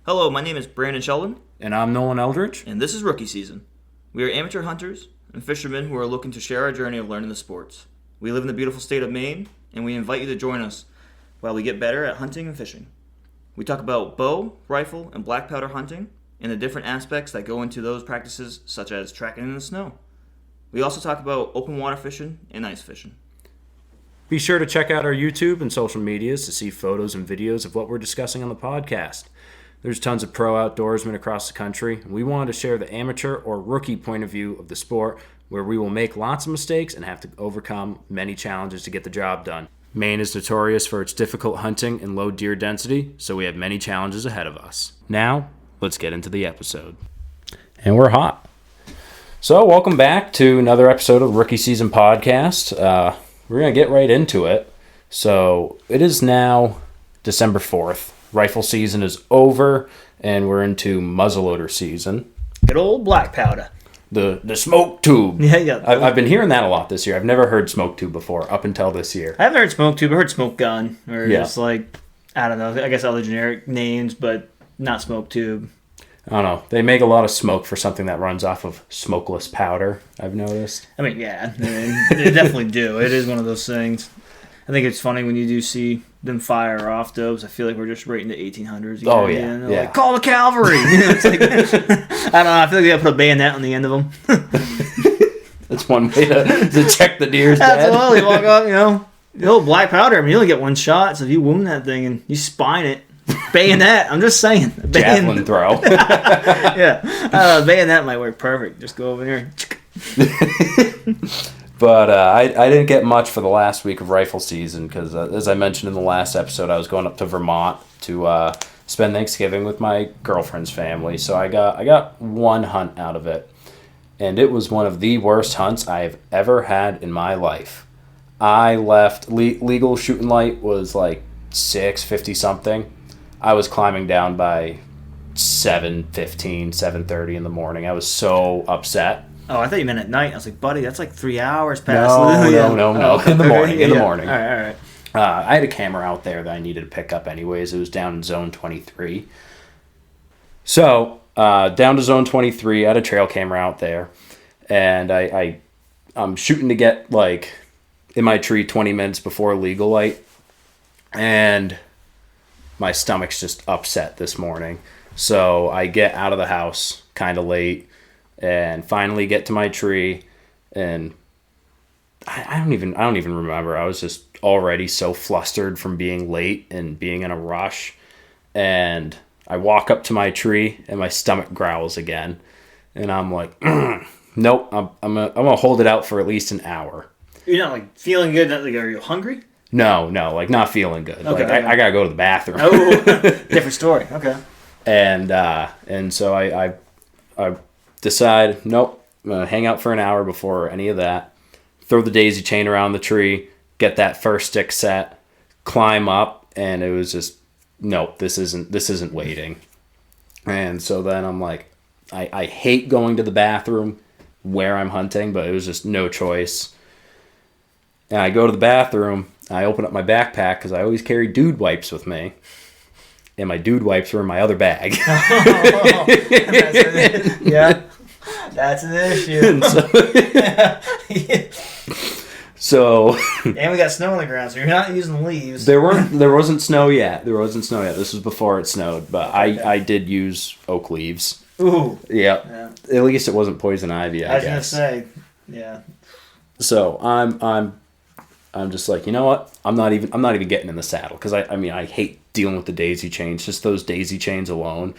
Hello, my name is Brandon Sheldon, And I'm Nolan Eldridge. and this is Rookie Season. We are amateur hunters and fishermen who are looking to share our journey of learning the sports. We live in the beautiful state of Maine, and we invite you to join us while we get better at hunting and fishing. We talk about bow, rifle, and black powder hunting, and the different aspects that go into those practices, such as tracking in the snow. We also talk about open water fishing and ice fishing. Be sure to check out our YouTube and social medias to see photos and videos of what we're discussing on the podcast. There's tons of pro outdoorsmen across the country, and we wanted to share the amateur or rookie point of view of the sport, where we will make lots of mistakes and have to overcome many challenges to get the job done. Maine is notorious for its difficult hunting and low deer density, so we have many challenges ahead of us. Now, let's get into the episode. And we're hot. So, welcome back to another episode of Rookie Season Podcast. We're going to get right into it. So, it is now December 4th. Rifle season is over, and we're into muzzleloader season. Good old black powder. The smoke tube. Yeah. I've been hearing that a lot this year. I've never heard smoke tube before, up until this year. I haven't heard smoke tube. I heard smoke gun, or Yeah. just like, I don't know, I guess other generic names, but not smoke tube. I don't know. They make a lot of smoke for something that runs off of smokeless powder, I've noticed. I mean, yeah, they definitely do. It is one of those things. I think it's funny when you do see them fire off dubs. I feel like we're just right in the 1800s. Oh, yeah, again. They're yeah. Like, call the cavalry! It's like, I don't know. I feel like they gotta put a bayonet on the end of them. That's one way to check the deer's dead. Absolutely. Walk up, the old black powder. I mean, you only get one shot, so if you wound that thing and you spine it, bayonet. I'm just saying. Javelin throw. Yeah. Bayonet might work perfect. Just go over here. But I didn't get much for the last week of rifle season because, as I mentioned in the last episode, I was going up to Vermont to spend Thanksgiving with my girlfriend's family. So I got one hunt out of it, and it was one of the worst hunts I've ever had in my life. I left legal shooting light was like 6:50 something. I was climbing down by 7:15, 7:30 in the morning. I was so upset. Oh, I thought you meant at night. I was like, buddy, that's like 3 hours past. No. In the morning. All right. I had a camera out there that I needed to pick up anyways. It was down in zone 23. So, down to zone 23, I had a trail camera out there. And I'm shooting to get, like, in my tree 20 minutes before legal light. And my stomach's just upset this morning. So, I get out of the house kind of late. And finally get to my tree, and I don't even remember. I was just already so flustered from being late and being in a rush, and I walk up to my tree, and my stomach growls again, and I'm like, nope, I'm gonna hold it out for at least an hour. You're not like feeling good. Not like, are you hungry? No, like not feeling good. Okay, like I gotta go to the bathroom. Oh, different story. Okay. And so I decide, nope, I'm going to hang out for an hour before any of that. Throw the daisy chain around the tree, get that first stick set, climb up, and it was just, nope, this isn't waiting. And so then I'm like, I hate going to the bathroom where I'm hunting, but it was just no choice. And I go to the bathroom, I open up my backpack because I always carry dude wipes with me. And my dude wipes were in my other bag. That's an issue. So and we got snow on the ground, so you're not using leaves. There wasn't snow yet. This was before it snowed, but okay. I did use oak leaves. Ooh. Yeah. At least it wasn't poison ivy, I guess. I was gonna say, yeah. So I'm just like, you know what? I'm not even getting in the saddle because I hate dealing with the daisy chains. Just those daisy chains alone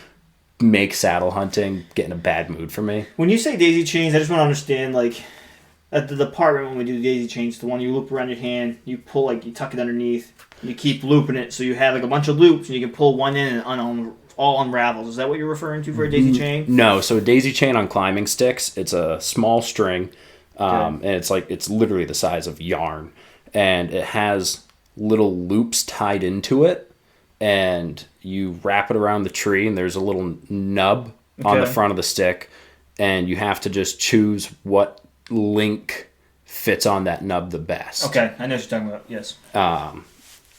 make saddle hunting get in a bad mood for me. When you say daisy chains, I just want to understand, like, at the department when we do the daisy chains, the one you loop around your hand, you pull, like, you tuck it underneath, you keep looping it, so you have, like, a bunch of loops, and you can pull one in and all unravels. Is that what you're referring to for a daisy chain? No, so a daisy chain on climbing sticks, it's a small string, and it's literally the size of yarn, and it has little loops tied into it, and you wrap it around the tree, and there's a little nub on the front of the stick, and you have to just choose what link fits on that nub the best. Okay, I know what you're talking about, yes.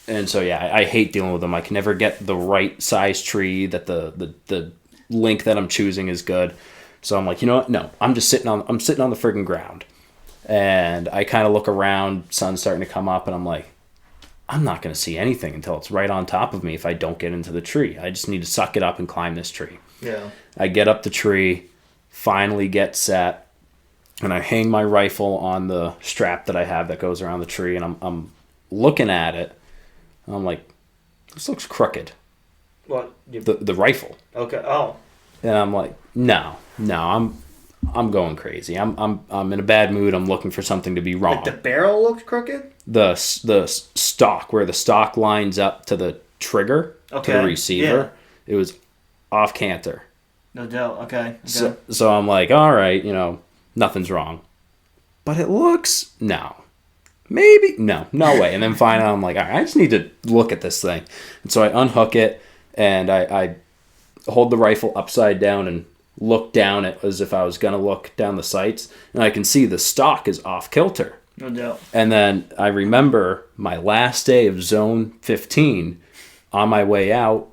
And so, yeah, I hate dealing with them. I can never get the right size tree that the link that I'm choosing is good. So I'm like, you know what? No, I'm sitting on the friggin' ground. And I kind of look around, sun's starting to come up, and I'm like, I'm not going to see anything until it's right on top of me if I don't get into the tree. I just need to suck it up and climb this tree. Yeah. I get up the tree, finally get set, and I hang my rifle on the strap that I have that goes around the tree, and I'm looking at it. And I'm like, this looks crooked. What? The rifle. Okay. Oh. And I'm like, no, I'm going crazy. I'm in a bad mood. I'm looking for something to be wrong. Like the barrel looked crooked? The stock, where the stock lines up to the trigger, to the receiver, it was off canter. No doubt. Okay. So I'm like, all right, nothing's wrong. But it looks, no. Maybe, no way. And then finally I'm like, all right, I just need to look at this thing. And so I unhook it, and I hold the rifle upside down and look down it as if I was going to look down the sights. And I can see the stock is off kilter. No doubt. And then I remember my last day of Zone 15, on my way out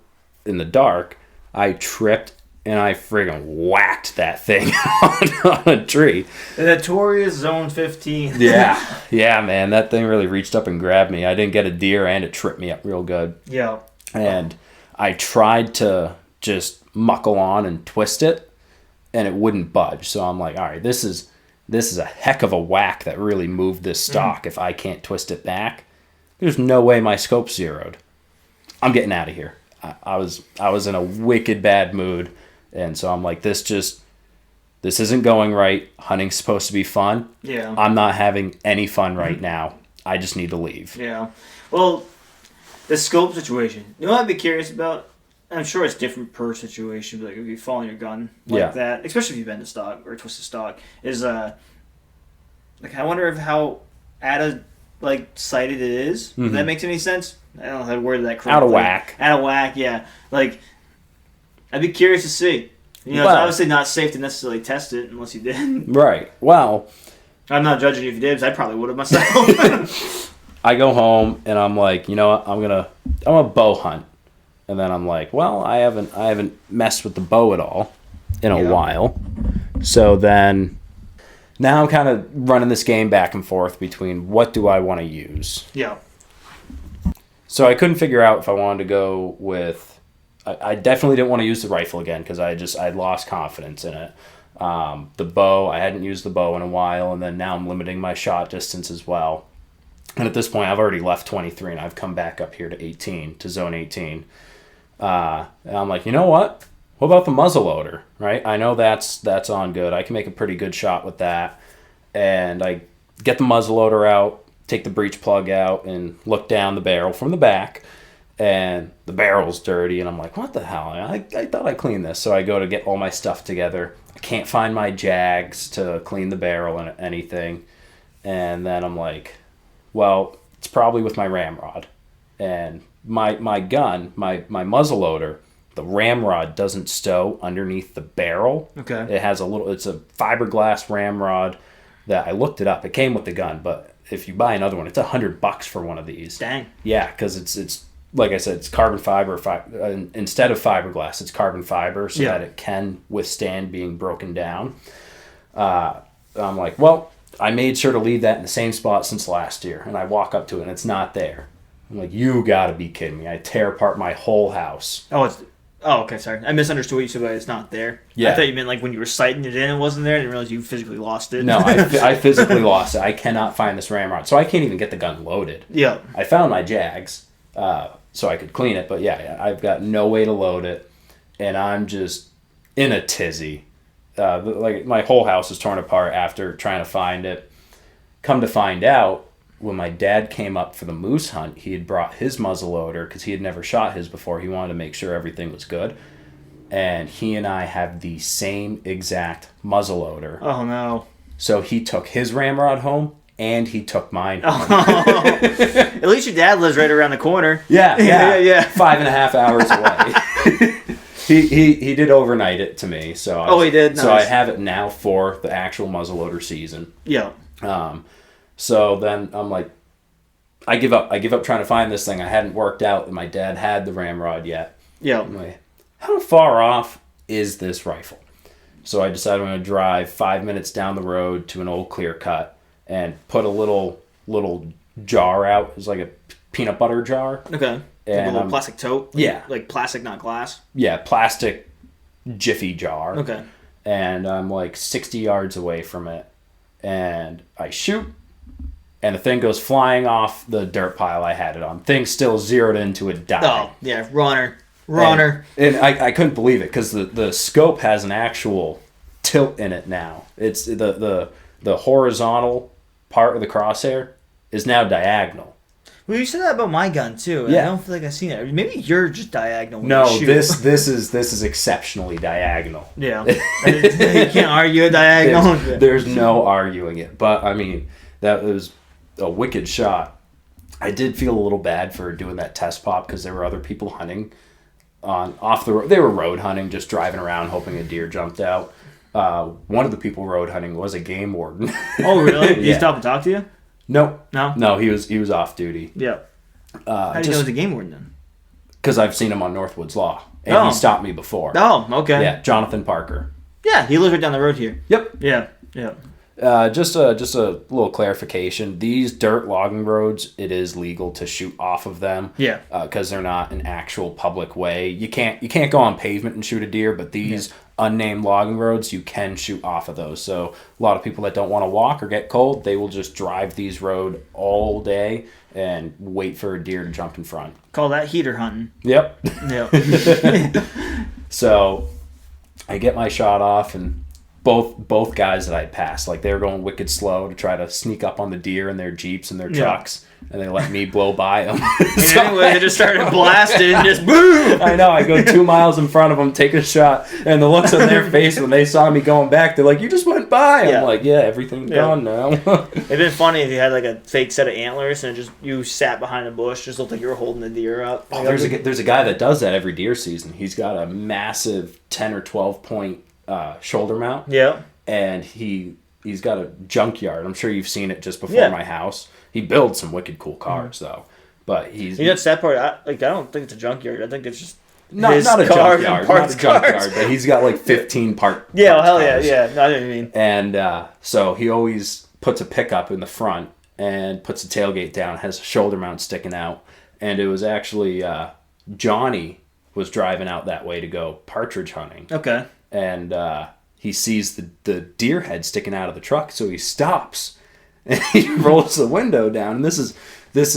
in the dark, I tripped and I friggin' whacked that thing on a tree. The notorious Zone 15. Yeah, man, that thing really reached up and grabbed me. I didn't get a deer, and it tripped me up real good. Yeah. And I tried to just muckle on and twist it, and it wouldn't budge. So I'm like, all right, this is a heck of a whack that really moved this stock. If I can't twist it back, there's no way my scope's zeroed. I'm getting out of here. I was in a wicked bad mood, and so I'm like, this isn't going right. Hunting's supposed to be fun. Yeah. I'm not having any fun right now. I just need to leave. Yeah. Well, the scope situation. You know what I'd be curious about? I'm sure it's different per situation, but like if you fall on your gun like that, especially if you bend the stock or twist the stock, is I wonder how sighted it is. If that makes any sense. I don't know how to word that correctly. Out of whack. Out of whack, yeah. Like, I'd be curious to see. It's obviously not safe to necessarily test it unless you did. Right. Well, I'm not judging you if you did, because I probably would have myself. I go home and I'm like, you know what? I'm gonna bow hunt. And then I'm like, well, I haven't messed with the bow at all in a while. So then now I'm kind of running this game back and forth between what do I want to use. Yeah. So I couldn't figure out if I wanted to go with. I definitely didn't want to use the rifle again because I'd lost confidence in it. The bow, I hadn't used the bow in a while, and then now I'm limiting my shot distance as well. And at this point, I've already left 23, and I've come back up here to Zone 18. And I'm like, you know what? What about the muzzleloader, right? I know that's on good. I can make a pretty good shot with that. And I get the muzzleloader out, take the breech plug out, and look down the barrel from the back. And the barrel's dirty, and I'm like, what the hell? I thought I cleaned this. So I go to get all my stuff together. I can't find my jags to clean the barrel and anything. And then I'm like, well, it's probably with my ramrod. And my gun, my muzzleloader, the ramrod doesn't stow underneath the barrel. Okay. It's a fiberglass ramrod that I looked it up. It came with the gun, but if you buy another one, it's $100 for one of these. Dang. Yeah, because it's like I said, it's carbon fiber. Instead of fiberglass, it's carbon fiber so that it can withstand being broken down. I'm like, well, I made sure to leave that in the same spot since last year, and I walk up to it, and it's not there. I'm like, you gotta be kidding me. I tear apart my whole house. Oh, okay, sorry. I misunderstood what you said about it's not there. Yeah. I thought you meant like when you were sighting it in, it wasn't there. I didn't realize you physically lost it. No, I physically lost it. I cannot find this ramrod, so I can't even get the gun loaded. Yeah. I found my jags, so I could clean it, but yeah, I've got no way to load it, and I'm just in a tizzy. Like my whole house is torn apart after trying to find it. Come to find out, when my dad came up for the moose hunt, he had brought his muzzleloader because he had never shot his before. He wanted to make sure everything was good. And he and I have the same exact muzzleloader. Oh, no. So he took his ramrod home, and he took mine home. Oh. At least your dad lives right around the corner. Yeah. 5.5 hours away. He did overnight it to me. So he did? So Nice. I have it now for the actual muzzleloader season. Yeah. So then I'm like, I give up. I give up trying to find this thing. I hadn't worked out that my dad had the ramrod yet. Yeah. I'm like, how far off is this rifle? So I decided I'm going to drive 5 minutes down the road to an old clear cut and put a little jar out. It's like a peanut butter jar. Okay. Like a little plastic tote? Yeah. Like plastic, not glass? Yeah, plastic jiffy jar. Okay. And I'm like 60 yards away from it. And I shoot, and the thing goes flying off the dirt pile I had it on. Thing's still zeroed into a die. Oh, yeah, runner. And I couldn't believe it because the scope has an actual tilt in it now. It's the horizontal part of the crosshair is now diagonal. Well, you said that about my gun too. Yeah. I don't feel like I've seen it. Maybe you're just diagonal. When No, you shoot. this is exceptionally diagonal. Yeah, you can't argue a diagonal. There's no arguing it. But I mean, that was a wicked shot. I did feel a little bad for doing that test pop because there were other people hunting off the road. They were road hunting, just driving around hoping a deer jumped out. One of the people road hunting was a game warden. Oh, really? Did he Yeah. stop and talk to you? No, he was off duty. Yeah. How did you know it was a game warden then? Because I've seen him on Northwoods Law, and he stopped me before. Oh, okay. Yeah, Jonathan Parker. Yeah, he lives right down the road here. Yep. Yeah. Just a little clarification. These dirt logging roads, it is legal to shoot off of them. Yeah. Because they're not an actual public way. You can't go on pavement and shoot a deer, but these unnamed logging roads, you can shoot off of those. So a lot of people that don't want to walk or get cold, they will just drive these road all day and wait for a deer to jump in front. Call that heater hunting. Yep. Yeah. So I get my shot off, and both guys that I passed, like, they were going wicked slow to try to sneak up on the deer in their Jeeps and their trucks, and they let me blow by them. So anyway, they just started blasting and just boom. I know. I go 2 miles in front of them, take a shot, and the looks on their face when they saw me going back, they're like, "You just went by." Yeah. I'm like, "Yeah, everything's gone now." It'd been funny if you had like a fake set of antlers and just you sat behind a bush, just looked like you were holding the deer up. Oh, there's a guy that does that every deer season. He's got a massive 10 or 12 point shoulder mount. Yeah. And he's got a junkyard. I'm sure you've seen it just before my house. He builds some wicked cool cars though. But that's that part. I don't think it's a junkyard. I think it's just not a junkyard, but he's got like 15 parts. Yeah, hell yeah, yeah. No, I know what you mean. And so he always puts a pickup in the front and puts the tailgate down, has a shoulder mount sticking out. And it was actually Johnny was driving out that way to go partridge hunting. Okay. And he sees the deer head sticking out of the truck, so he stops and he rolls the window down. And this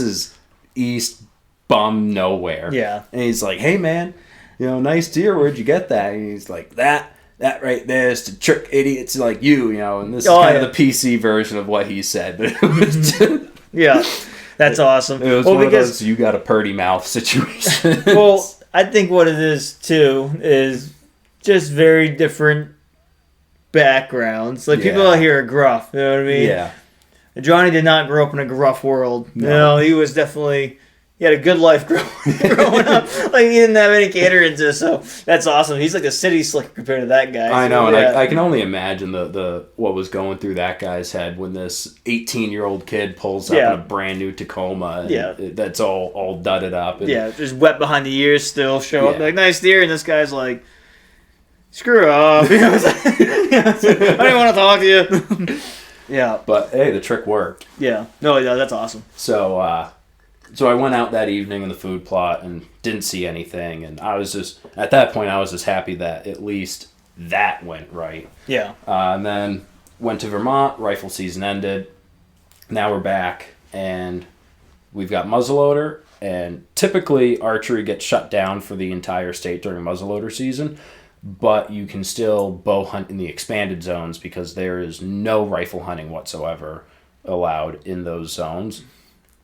is East Bum nowhere. Yeah. And he's like, "Hey man, nice deer. Where'd you get that?" And he's like, "That right there is to trick idiots like you, And this is kind of the PC version of what he said. But it was just, yeah, that's awesome. It was one of those you got a purdy mouth situation. Well, I think what it is too is just very different backgrounds. Like people out here are gruff, you know what I mean? Yeah. Johnny did not grow up in a gruff world. No, he was definitely he had a good life growing up. Like he didn't have any caterances, so that's awesome. He's like a city slicker compared to that guy. I know, and I can only imagine the what was going through that guy's head when this 18-year-old kid pulls up in a brand new Tacoma. And that's all dudded up. And, just wet behind the ears still. Show up like nice deer, and this guy's like, screw off. I don't want to talk to you. Yeah. But hey, the trick worked. Yeah. No, that's awesome. So I went out that evening in the food plot and didn't see anything, and I was just at that point I was just happy that at least that went right. Yeah. And then went to Vermont. Rifle season ended. Now we're back, and we've got muzzleloader. And typically archery gets shut down for the entire state during muzzleloader season. But you can still bow hunt in the expanded zones because there is no rifle hunting whatsoever allowed in those zones.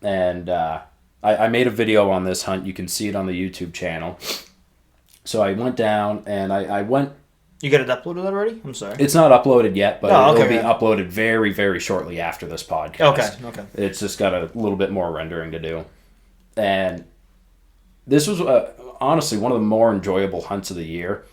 And I made a video on this hunt. You can see it on the YouTube channel. So I went down and I went... You got it uploaded already? I'm sorry. It's not uploaded yet, but it'll be man. uploaded very, very shortly after this podcast. Okay. It's just got a little bit more rendering to do. And this was honestly one of the more enjoyable hunts of the year.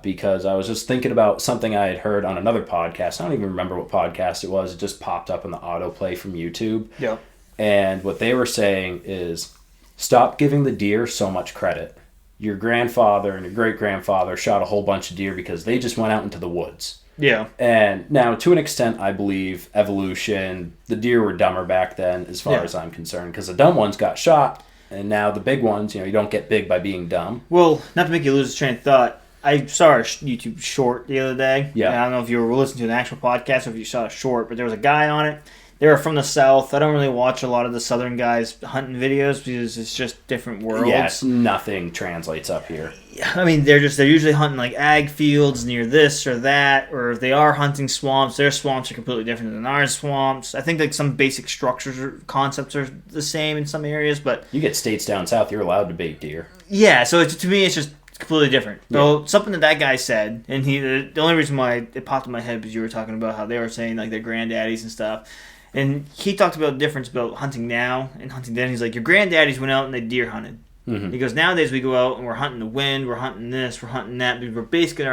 Because I was just thinking about something I had heard on another podcast. I don't even remember what podcast it was. It just popped up in the autoplay from YouTube. Yeah. And what they were saying is, stop giving the deer so much credit. Your grandfather and your great-grandfather shot a whole bunch of deer because they just went out into the woods. Yeah. And now, to an extent, I believe evolution, the deer were dumber back then as far as I'm concerned, because the dumb ones got shot, and now the big ones, you don't get big by being dumb. Well, not to make you lose the train of thought, I saw a YouTube short the other day. Yeah. And I don't know if you were listening to an actual podcast or if you saw a short, but there was a guy on it. They were from the South. I don't really watch a lot of the Southern guys hunting videos because it's just different worlds. Yes, nothing translates up here. I mean, they're usually hunting like ag fields near this or that, or if they are hunting swamps, their swamps are completely different than our swamps. I think like some basic structures or concepts are the same in some areas, but You get states down south, you're allowed to bait deer. yeah. So to me, it's just completely different. Yeah. So something that guy said, and the only reason why it popped in my head was you were talking about how they were saying like their granddaddies and stuff. And he talked about the difference about hunting now and hunting then. He's like, your granddaddies went out and they deer hunted. Mm-hmm. He goes, nowadays we go out and we're hunting the wind, we're hunting this, we're hunting that. We're basing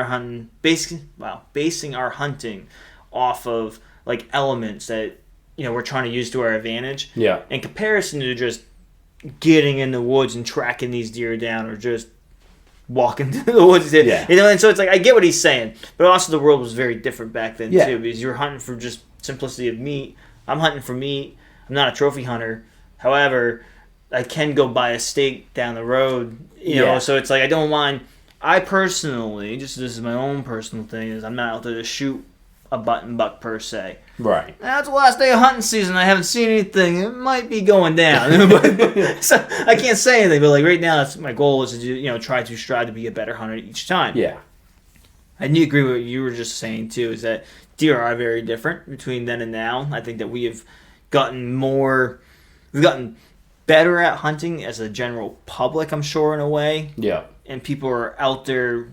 our hunting off of like elements that we're trying to use to our advantage. Yeah. In comparison to just getting in the woods and tracking these deer down or just walking through the woods. Yeah. And so it's like I get what he's saying, but also the world was very different back then Yeah. too, because you were hunting for just simplicity of meat. I'm hunting for meat. I'm not a trophy hunter. However, I can go buy a steak down the road, so it's like I don't mind. I personally, this is my own personal thing, is I'm not out there to shoot a button buck per se. Right. That's the last day of hunting season. I haven't seen anything. It might be going down. But, so I can't say anything, but like right now, that's my goal is to try to strive to be a better hunter each time. Yeah. I do agree with what you were just saying too, is that deer are very different between then and now. I think that we've gotten better at hunting as a general public, I'm sure, in a way. Yeah. And people are out there,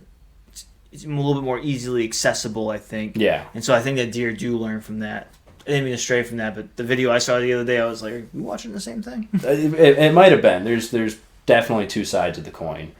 it's a little bit more easily accessible, I think. Yeah. And so I think that deer do learn from that. I didn't mean to stray from that, but the video I saw the other day, I was like, are you watching the same thing? It might have been. There's definitely two sides of the coin.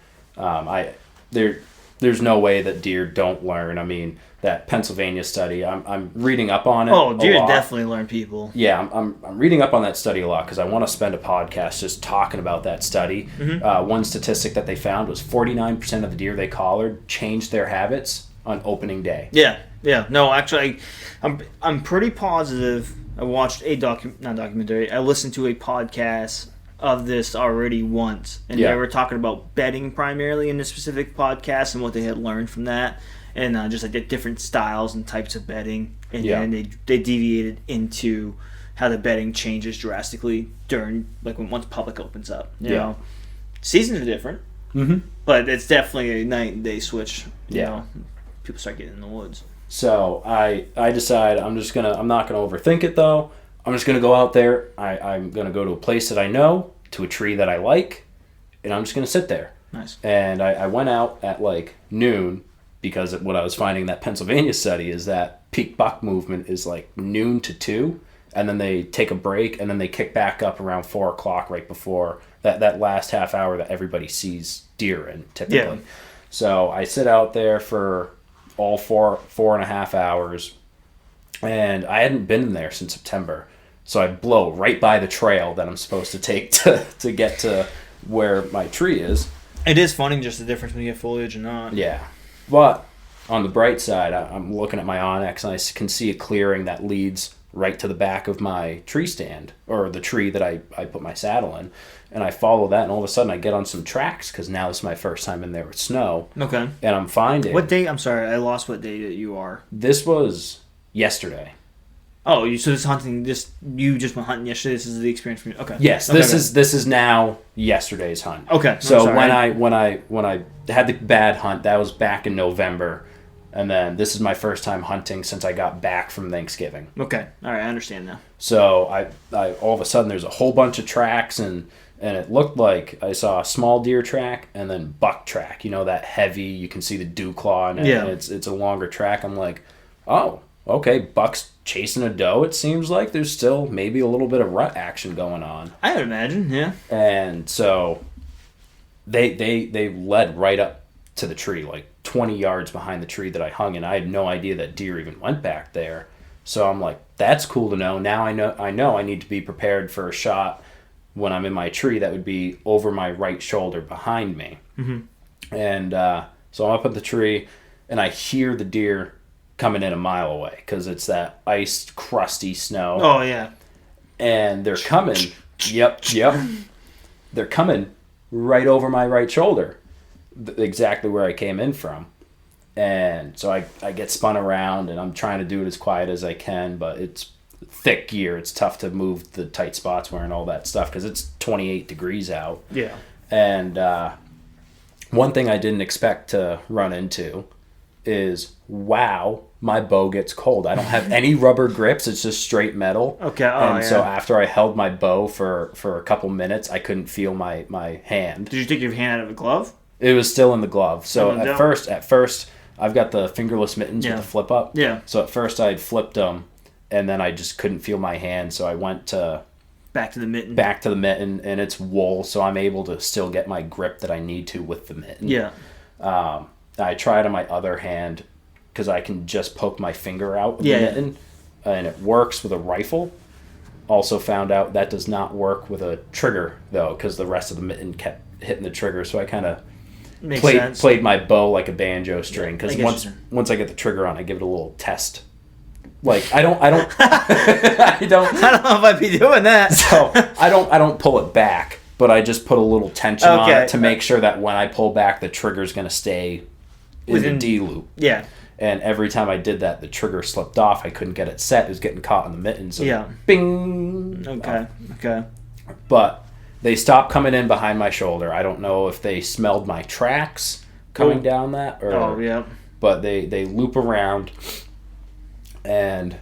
There's no way that deer don't learn. I mean, that Pennsylvania study, I'm reading up on it. Oh, deer a lot. definitely learn people. Yeah, I'm reading up on that study a lot because I want to spend a podcast just talking about that study. Mm-hmm. One statistic that they found was 49% of the deer they collared changed their habits on opening day. Yeah. No, actually, I'm pretty positive. I watched not documentary. I listened to a podcast of this already once, and they were talking about bedding primarily in this specific podcast and what they had learned from that, and just like the different styles and types of bedding, and then they deviated into how the bedding changes drastically during once public opens up. You know, seasons are different, but it's definitely a night and day switch. You know, people start getting in the woods. So I decide I'm not gonna overthink it though. I'm just going to go out there. I'm going to go to a place that I know, to a tree that I like, and I'm just going to sit there. Nice. And I went out at like noon because what I was finding that Pennsylvania study is that peak buck movement is like noon to 2, and then they take a break, and then they kick back up around 4 o'clock right before that last half hour that everybody sees deer in typically. Yeah. So I sit out there for all 4.5 hours, and I hadn't been in there since September. So I blow right by the trail that I'm supposed to take to get to where my tree is. It is funny just the difference when you get foliage or not. Yeah. But on the bright side, I'm looking at my Onyx, and I can see a clearing that leads right to the back of my tree stand, or the tree that I put my saddle in. And I follow that, and all of a sudden I get on some tracks, because now this is my first time in there with snow. Okay. And I'm finding... What date? I'm sorry, I lost what date that you are. This was yesterday. Oh, you just went hunting yesterday. This is the experience for you. Okay. Yes, okay, this is now yesterday's hunt. Okay. So when I had the bad hunt, that was back in November, and then this is my first time hunting since I got back from Thanksgiving. Okay. All right, I understand now. So I all of a sudden there's a whole bunch of tracks, and it looked like I saw a small deer track and then buck track. You know, that heavy, you can see the dew claw, and it's a longer track. I'm like, oh, okay, buck's chasing a doe, it seems like. There's still maybe a little bit of rut action going on. I would imagine, yeah. And so they led right up to the tree, like 20 yards behind the tree that I hung in. I had no idea that deer even went back there. So I'm like, that's cool to know. Now I know I need to be prepared for a shot when I'm in my tree that would be over my right shoulder behind me. Mm-hmm. And so I'm up at the tree, and I hear the deer coming in a mile away because it's that iced, crusty snow. Oh, yeah. And they're coming. Yep. They're coming right over my right shoulder, exactly where I came in from. And so I get spun around, and I'm trying to do it as quiet as I can, but it's thick gear. It's tough to move the tight spots wearing all that stuff because it's 28 degrees out. Yeah. And one thing I didn't expect to run into is, wow, my bow gets cold. I don't have any rubber grips. It's just straight metal. Okay. So after I held my bow for a couple minutes, I couldn't feel my hand. Did you take your hand out of a glove? It was still in the glove. So Oh, no. at first, I've got the fingerless mittens with the flip up. Yeah. So at first I had flipped them, and then I just couldn't feel my hand. So I went back to the mitten. Back to the mitten, and it's wool, so I'm able to still get my grip that I need to with the mitten. Yeah. I tried on my other hand because I can just poke my finger out with the mitten, and it works with a rifle. Also found out that does not work with a trigger, though, because the rest of the mitten kept hitting the trigger, so I kind of played my bow like a banjo string, because once I get the trigger on, I give it a little test. Like I don't I don't know if I'd be doing that. So I don't pull it back, but I just put a little tension on it to make sure that when I pull back, the trigger's going to stay in the D loop. Yeah. And every time I did that, the trigger slipped off. I couldn't get it set. It was getting caught in the mitten. So bing. Okay. But they stopped coming in behind my shoulder. I don't know if they smelled my tracks coming down that, or but they loop around, and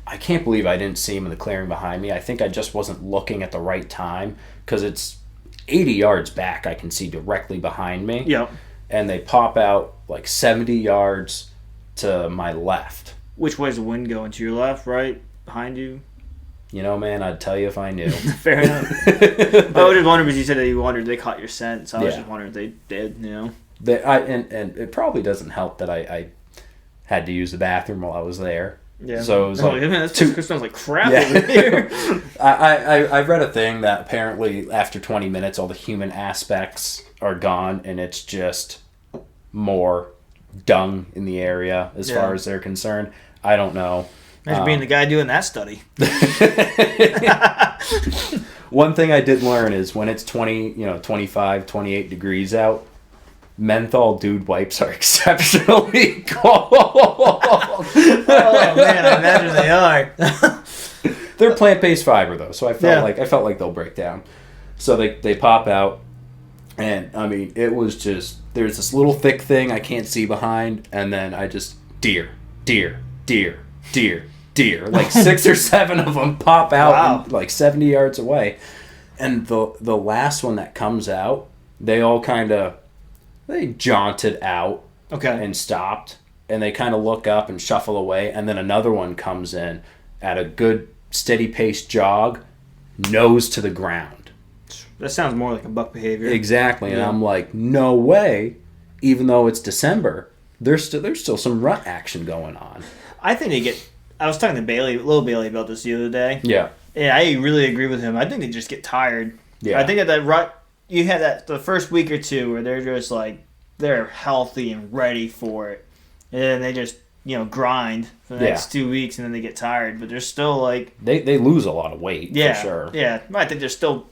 I can't believe I didn't see him in the clearing behind me. I think I just wasn't looking at the right time, because it's 80 yards back. I can see directly behind me. Yep. And they pop out like 70 yards to my left. Which way is the wind going? To your left, right, behind you? You know, man, I'd tell you if I knew. Fair enough. I would have wondered, because you said that you wondered they caught your scent, so I was just wondering if they did, you know. And it probably doesn't help that I had to use the bathroom while I was there. Yeah. So it was like this smells like crap over here. I read a thing that apparently after 20 minutes all the human aspects are gone, and it's just more dung in the area as far as they're concerned. I don't know. Imagine being the guy doing that study. One thing I did learn is when it's 25, 28 degrees out, menthol dude wipes are exceptionally cold. Oh man, I imagine they are. They're plant-based fiber though, so I felt like they'll break down. So they pop out, and I mean it was just, there's this little thick thing I can't see behind, and then I just deer, like 6 or 7 of them pop out and, like 70 yards away, and the last one that comes out, they all they jaunted out and stopped, and they kind of look up and shuffle away, and then another one comes in at a good steady pace jog, nose to the ground. That sounds more like a buck behavior. Exactly, and I'm like, no way. Even though it's December, there's still some rut action going on. I think I was talking to Little Bailey about this the other day. Yeah. And I really agree with him. I think they just get tired. Yeah. I think that rut, you had the first week or two where they're just like, they're healthy and ready for it. And then they just, grind for the next 2 weeks, and then they get tired. But they're still like... They lose a lot of weight, for sure. Yeah. I think they're still...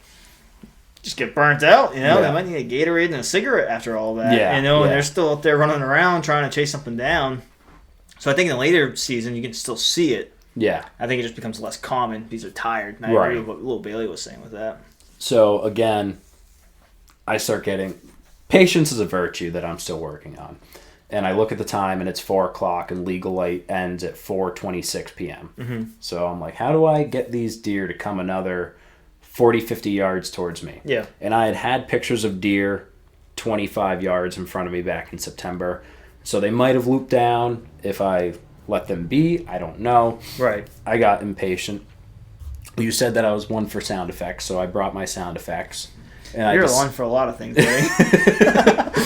just get burnt out, They might need a Gatorade and a cigarette after all that, and they're still up there running around trying to chase something down. So I think in the later season you can still see it. Yeah. I think it just becomes less common because they're tired. And I agree with what Little Bailey was saying with that. So again, I start getting... Patience is a virtue that I'm still working on. And I look at the time, and it's 4 o'clock, and legal light ends at 4:26 p.m. Mm-hmm. So I'm like, how do I get these deer to come another 40, 50 yards towards me? Yeah. And I had pictures of deer 25 yards in front of me back in September. So they might have looped down if I let them be. I don't know. Right. I got impatient. You said that I was one for sound effects, so I brought my sound effects. And You're one for a lot of things, buddy.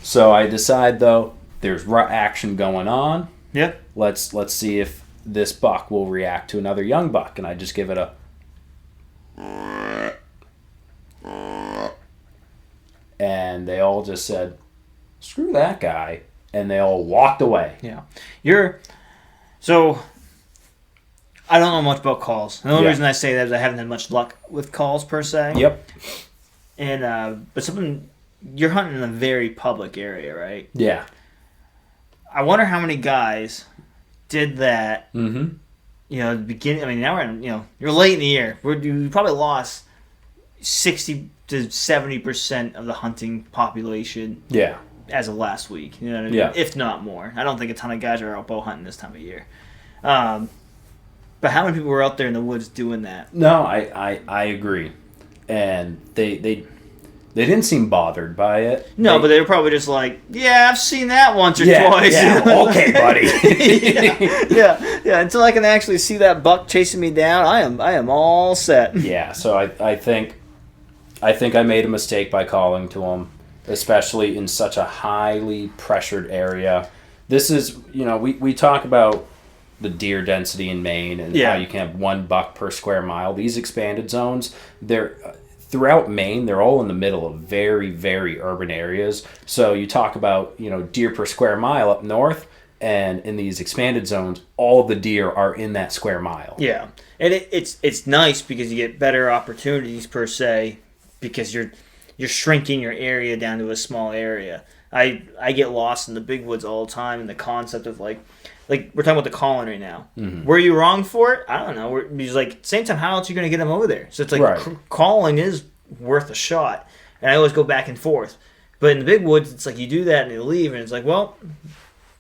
So I decide, though, there's rut action going on. Yeah. Let's see if this buck will react to another young buck, and I just give it a, and they all just said, "Screw that guy," and they all walked away. Yeah. So I don't know much about calls. The only reason I say that is I haven't had much luck with calls per se. Yep. And but something, you're hunting in a very public area, right? Yeah. I wonder how many guys did that. Mm-hmm. You know, at the beginning. I mean, now we're in, you're late in the year. You probably lost 60 to 70% of the hunting population. Yeah. As of last week, you know what I mean? Yeah. If not more. I don't think a ton of guys are out bow hunting this time of year. But how many people were out there in the woods doing that? No, I agree, and they didn't seem bothered by it. No, but they were probably just like, yeah, I've seen that once or twice. Yeah, okay, buddy. yeah. Until I can actually see that buck chasing me down, I am all set. Yeah, so I think I made a mistake by calling to him, especially in such a highly pressured area. This is, we talk about the deer density in Maine and how you can have 1 buck per square mile. These expanded zones, they're throughout Maine, they're all in the middle of very, very urban areas. So you talk about, deer per square mile up north, and in these expanded zones, all the deer are in that square mile. Yeah, and it's nice because you get better opportunities per se, because you're shrinking your area down to a small area. I get lost in the big woods all the time, and the concept of like we're talking about the calling right now. Mm-hmm. Were you wrong for it? I don't know. Because same time, how else are you going to get them over there? So it's like calling is worth a shot, and I always go back and forth. But in the big woods, it's like you do that and you leave, and it's like, well,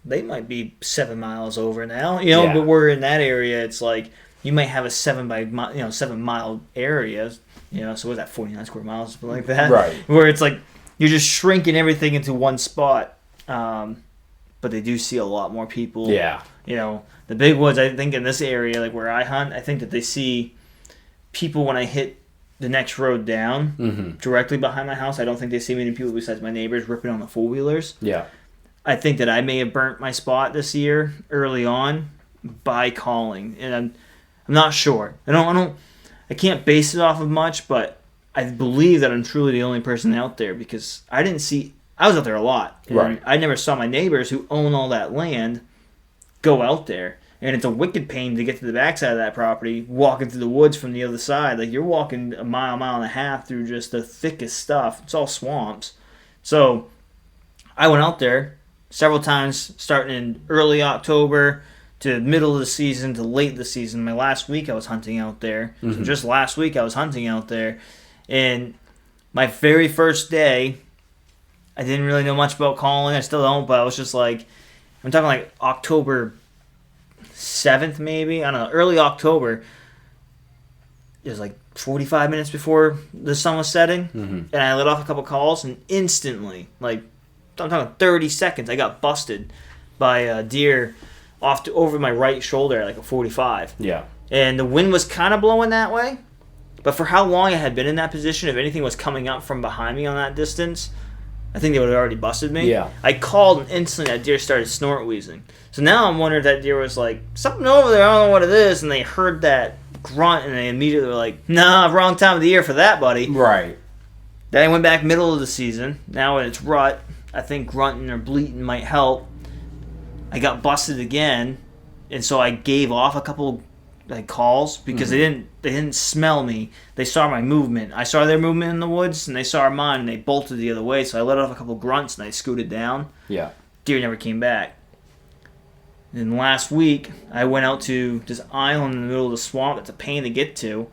they might be 7 miles over now, But we're in that area. It's like you might have a 7 mile area, So what's that, 49 square miles, something like that, right? Where it's like you're just shrinking everything into one spot. But they do see a lot more people. Yeah. The big woods, I think in this area, like where I hunt, I think that they see people when I hit the next road down directly behind my house. I don't think they see many people besides my neighbors ripping on the four-wheelers. Yeah. I think that I may have burnt my spot this year early on by calling, and I'm not sure. I can't base it off of much, but I believe that I'm truly the only person out there because I was out there a lot. Right. I never saw my neighbors who own all that land go out there. And it's a wicked pain to get to the backside of that property, walking through the woods from the other side. Like, you're walking a mile and a half through just the thickest stuff. It's all swamps. So I went out there several times, starting in early October to middle of the season to late the season. My last week I was hunting out there. So just last week I was hunting out there. And my very first day, I didn't really know much about calling. I still don't, but I was just like, I'm talking like October 7th maybe. I don't know, early October. It was like 45 minutes before the sun was setting. And I let off a couple calls, and instantly, like, I'm talking 30 seconds, I got busted by a deer over my right shoulder at like a 45. Yeah. And the wind was kind of blowing that way. But for how long I had been in that position, if anything was coming up from behind me on that distance, I think they would have already busted me. Yeah. I called, and instantly that deer started snort wheezing. So now I'm wondering if that deer was like, something over there, I don't know what it is. And they heard that grunt, and they immediately were like, nah, wrong time of the year for that, buddy. Right. Then I went back middle of the season. Now when it's rut, I think grunting or bleating might help. I got busted again, and so I gave off a couple calls because they didn't smell me. They saw my movement. I saw their movement in the woods, and they saw mine, and they bolted the other way. So I let off a couple grunts, and I scooted down. Yeah. Deer never came back. And last week, I went out to this island in the middle of the swamp. It's a pain to get to,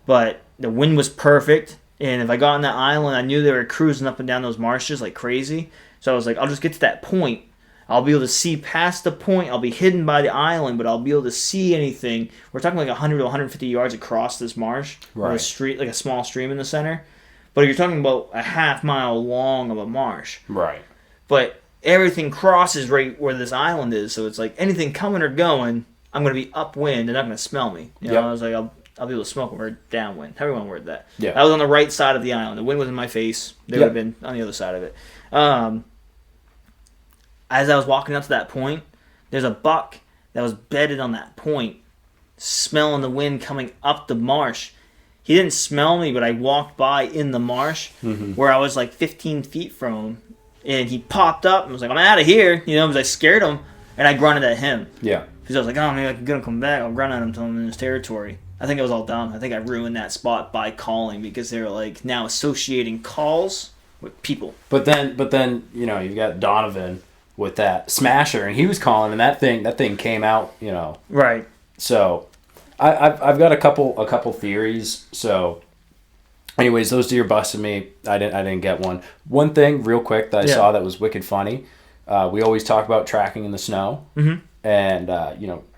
but the wind was perfect. And if I got on that island, I knew they were cruising up and down those marshes like crazy. So I was like, I'll just get to that point. I'll be able to see past the point. I'll be hidden by the island, but I'll be able to see anything. We're talking like 100 to 150 yards across this marsh. Right. With a street, like a small stream in the center. But you're talking about a half mile long of a marsh. Right. But everything crosses right where this island is. So it's like anything coming or going, I'm going to be upwind. They're not going to smell me. I was like, I'll be able to smoke when we're downwind. Everyone word that. Yeah. I was on the right side of the island. The wind was in my face. They would have been on the other side of it. As I was walking up to that point, there's a buck that was bedded on that point, smelling the wind coming up the marsh. He didn't smell me, but I walked by in the marsh where I was like 15 feet from him, and he popped up and was like, "I'm out of here," because I scared him, and I grunted at him. Yeah. Because I was like, "Oh, maybe I'm gonna come back. I'll grunt at him until I'm in his territory." I think it was all dumb. I think I ruined that spot by calling because they were like now associating calls with people. But then you've got Donovan with that smasher, and he was calling, and that thing came out, Right. So, I've got a couple theories. So, anyways, those deer busted me. I didn't get one. One thing, real quick, that I saw that was wicked funny. We always talk about tracking in the snow, and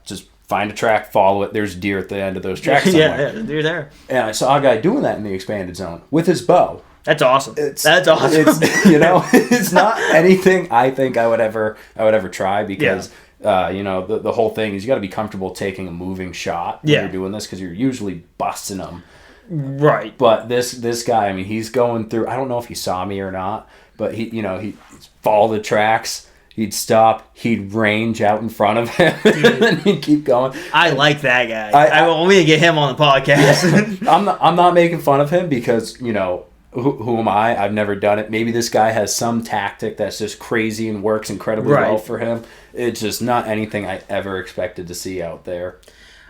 just find a track, follow it. There's deer at the end of those tracks somewhere. Yeah, the deer there. And I saw a guy doing that in the expanded zone with his bow. That's awesome. That's awesome. It's not anything I think I would ever try because the whole thing is you got to be comfortable taking a moving shot when you're doing this because you're usually busting them. Right. But this guy, I mean, he's going through. I don't know if he saw me or not, but he follow the tracks. He'd stop. He'd range out in front of him, and then he'd keep going. I like that guy. I want me to get him on the podcast. I'm not making fun of him because who am I? I've never done it. Maybe this guy has some tactic that's just crazy and works incredibly well for him. It's just not anything I ever expected to see out there.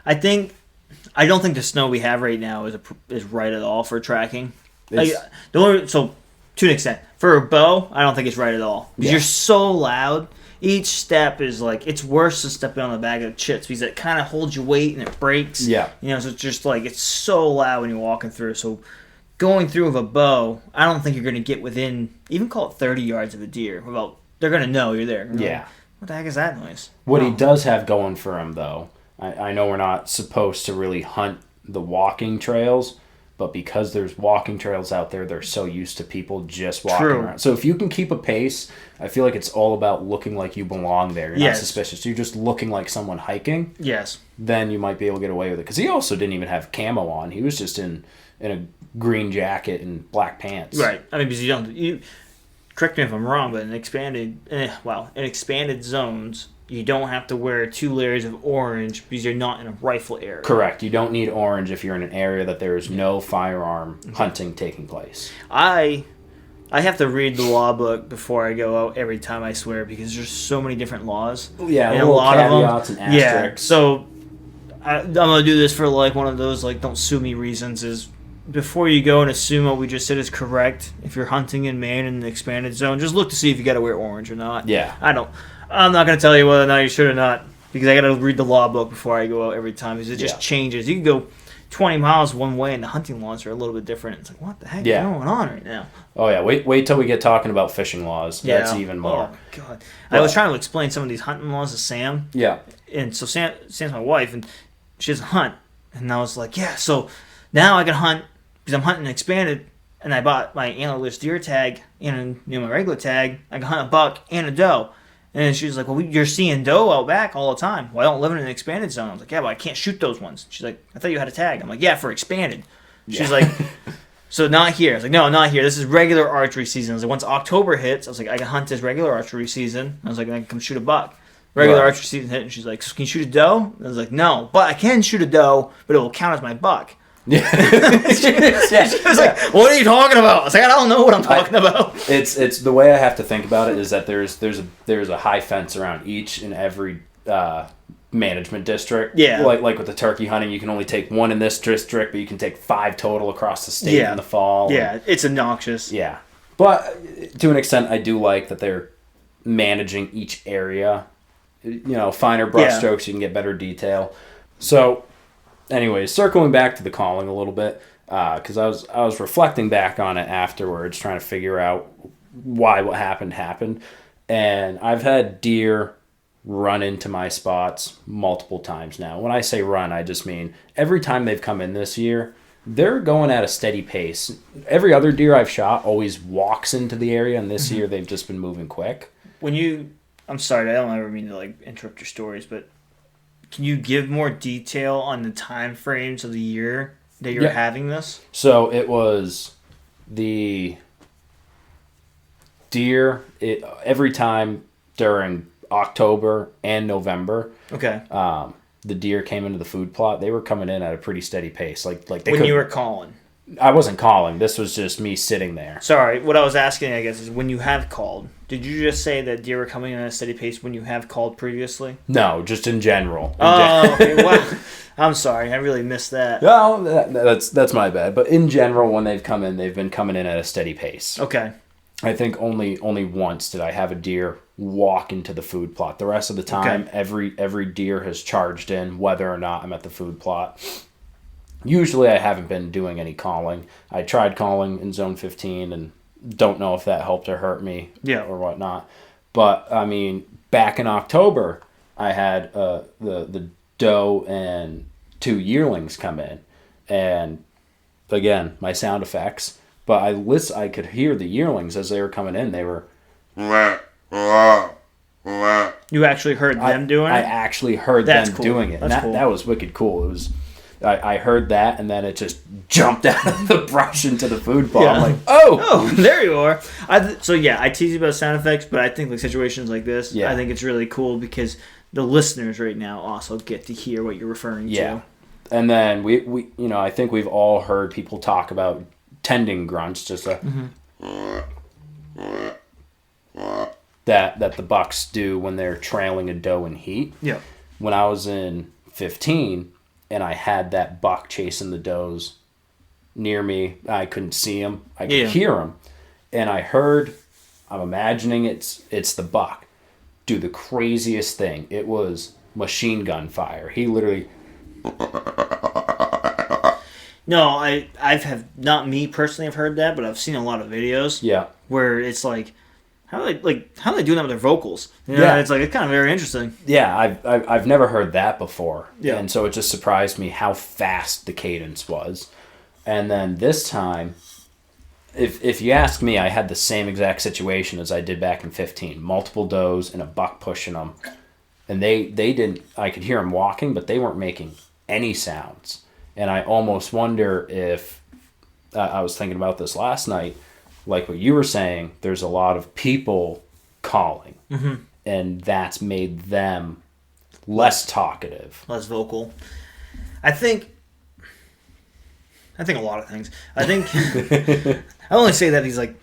I don't think the snow we have right now is right at all for tracking. To an extent, for a bow, I don't think it's right at all because you're so loud. Each step is like it's worse than stepping on the bag of chips because it kind of holds your weight and it breaks. Yeah, so it's just like it's so loud when you're walking through. So going through with a bow, I don't think you're going to get within even call it 30 yards of a deer. They're going to know you're there. Yeah. Like, what the heck is that noise? What he does have going for him, though, I know we're not supposed to really hunt the walking trails, but because there's walking trails out there, they're so used to people just walking around. So if you can keep a pace, I feel like it's all about looking like you belong there. You're not suspicious. You're just looking like someone hiking. Yes. Then you might be able to get away with it. Because he also didn't even have camo on. He was just in a green jacket and black pants. Right. I mean, because you correct me if I'm wrong, but in expanded zones, you don't have to wear 2 layers of orange because you're not in a rifle area. Correct. You don't need orange if you're in an area that there is no firearm hunting taking place. I have to read the law book before I go out every time, I swear, because there's so many different laws. Yeah, and a lot caveats of them. And asterisks. Yeah, so I'm going to do this for like one of those like don't sue me reasons is before you go and assume what we just said is correct, if you're hunting in Maine in the expanded zone, just look to see if you got to wear orange or not. Yeah. I'm not going to tell you whether or not you should or not because I got to read the law book before I go out every time because it just changes. You can go 20 miles one way and the hunting laws are a little bit different. It's like, what the heck is going on right now? Oh, yeah. Wait till we get talking about fishing laws. Yeah. That's even more. Oh, God. I was trying to explain some of these hunting laws to Sam. Yeah. And so Sam's my wife, and she doesn't hunt. And I was like, yeah, so now I can hunt because I'm hunting expanded, and I bought my antlerless deer tag and my regular tag. I can hunt a buck and a doe. And she was like, well, you're seeing doe out back all the time. Well, I don't live in an expanded zone. I was like, yeah, but I can't shoot those ones. She's like, I thought you had a tag. I'm like, yeah, for expanded. She's like, so not here. I was like, no, not here. This is regular archery season. I was like, once October hits, I was like, I can hunt this regular archery season. I was like, I can come shoot a buck. Regular archery season hit, and she's like, so can you shoot a doe? And I was like, no, but I can shoot a doe, but it will count as my buck. Yeah. She was like, what are you talking about? I was like, I don't know what I'm talking about. It's the way I have to think about it is that there's a high fence around each and every management district. Yeah. Like with the turkey hunting, you can only take 1 in this district, but you can take 5 total across the state in the fall. Yeah, it's obnoxious. Yeah. But to an extent, I do like that they're managing each area. Finer brush strokes, you can get better detail. So, anyways, circling back to the calling a little bit, because I was reflecting back on it afterwards, trying to figure out why what happened, and I've had deer run into my spots multiple times now. When I say run, I just mean every time they've come in this year, they're going at a steady pace. Every other deer I've shot always walks into the area, and this year they've just been moving quick. I'm sorry, I don't ever mean to interrupt your stories, but can you give more detail on the time frames of the year that you're having this? So it was the deer every time during October and November, Okay. the deer came into the food plot. They were coming in at a pretty steady pace. Like they When could. you were calling. I wasn't calling. This was just me sitting there. Sorry, what I was asking, I guess, is when you have called, did you just say that deer were coming in at a steady pace when you have called previously? No, just in general. Okay, wow. I'm sorry, I really missed that. No, that's my bad. But in general, when they've come in, they've been coming in at a steady pace. Okay. I think only once did I have a deer walk into the food plot. The rest of the time, every deer has charged in, whether or not I'm at the food plot. Usually I haven't been doing any calling. I tried calling in zone 15 and don't know if that helped or hurt me or whatnot. But, I mean, back in October, I had the doe and 2 yearlings come in. And, again, my sound effects. But I could hear the yearlings as they were coming in. They were... You actually heard them doing it? I actually heard them doing it. That's And cool. that was wicked cool. It was... I heard that, and then it just jumped out of the brush into the food bowl. I'm like, oh, there you are. I tease you about sound effects, but I think like situations like this, I think it's really cool because the listeners right now also get to hear what you're referring to. And then we I think we've all heard people talk about tending grunts, just that the bucks do when they're trailing a doe in heat. Yeah. When I was in 15 and I had that buck chasing the does near me, I couldn't see him. I could hear him. And I heard, I'm imagining it's the buck, do the craziest thing. It was machine gun fire. He literally... No, I've have not me personally have heard that, but I've seen a lot of videos. Yeah. Where it's like, how are they doing that with their vocals? It's like it's kind of very interesting. Yeah, I've never heard that before. Yeah. And so it just surprised me how fast the cadence was. And then this time, if you ask me, I had the same exact situation as I did back in 15. Multiple does and a buck pushing them. And they didn't, I could hear them walking, but they weren't making any sounds. And I almost wonder if, I was thinking about this last night, like what you were saying, there's a lot of people calling. Mm-hmm. And that's made them less talkative. Less vocal. I think a lot of things. I think, I only say that because, like,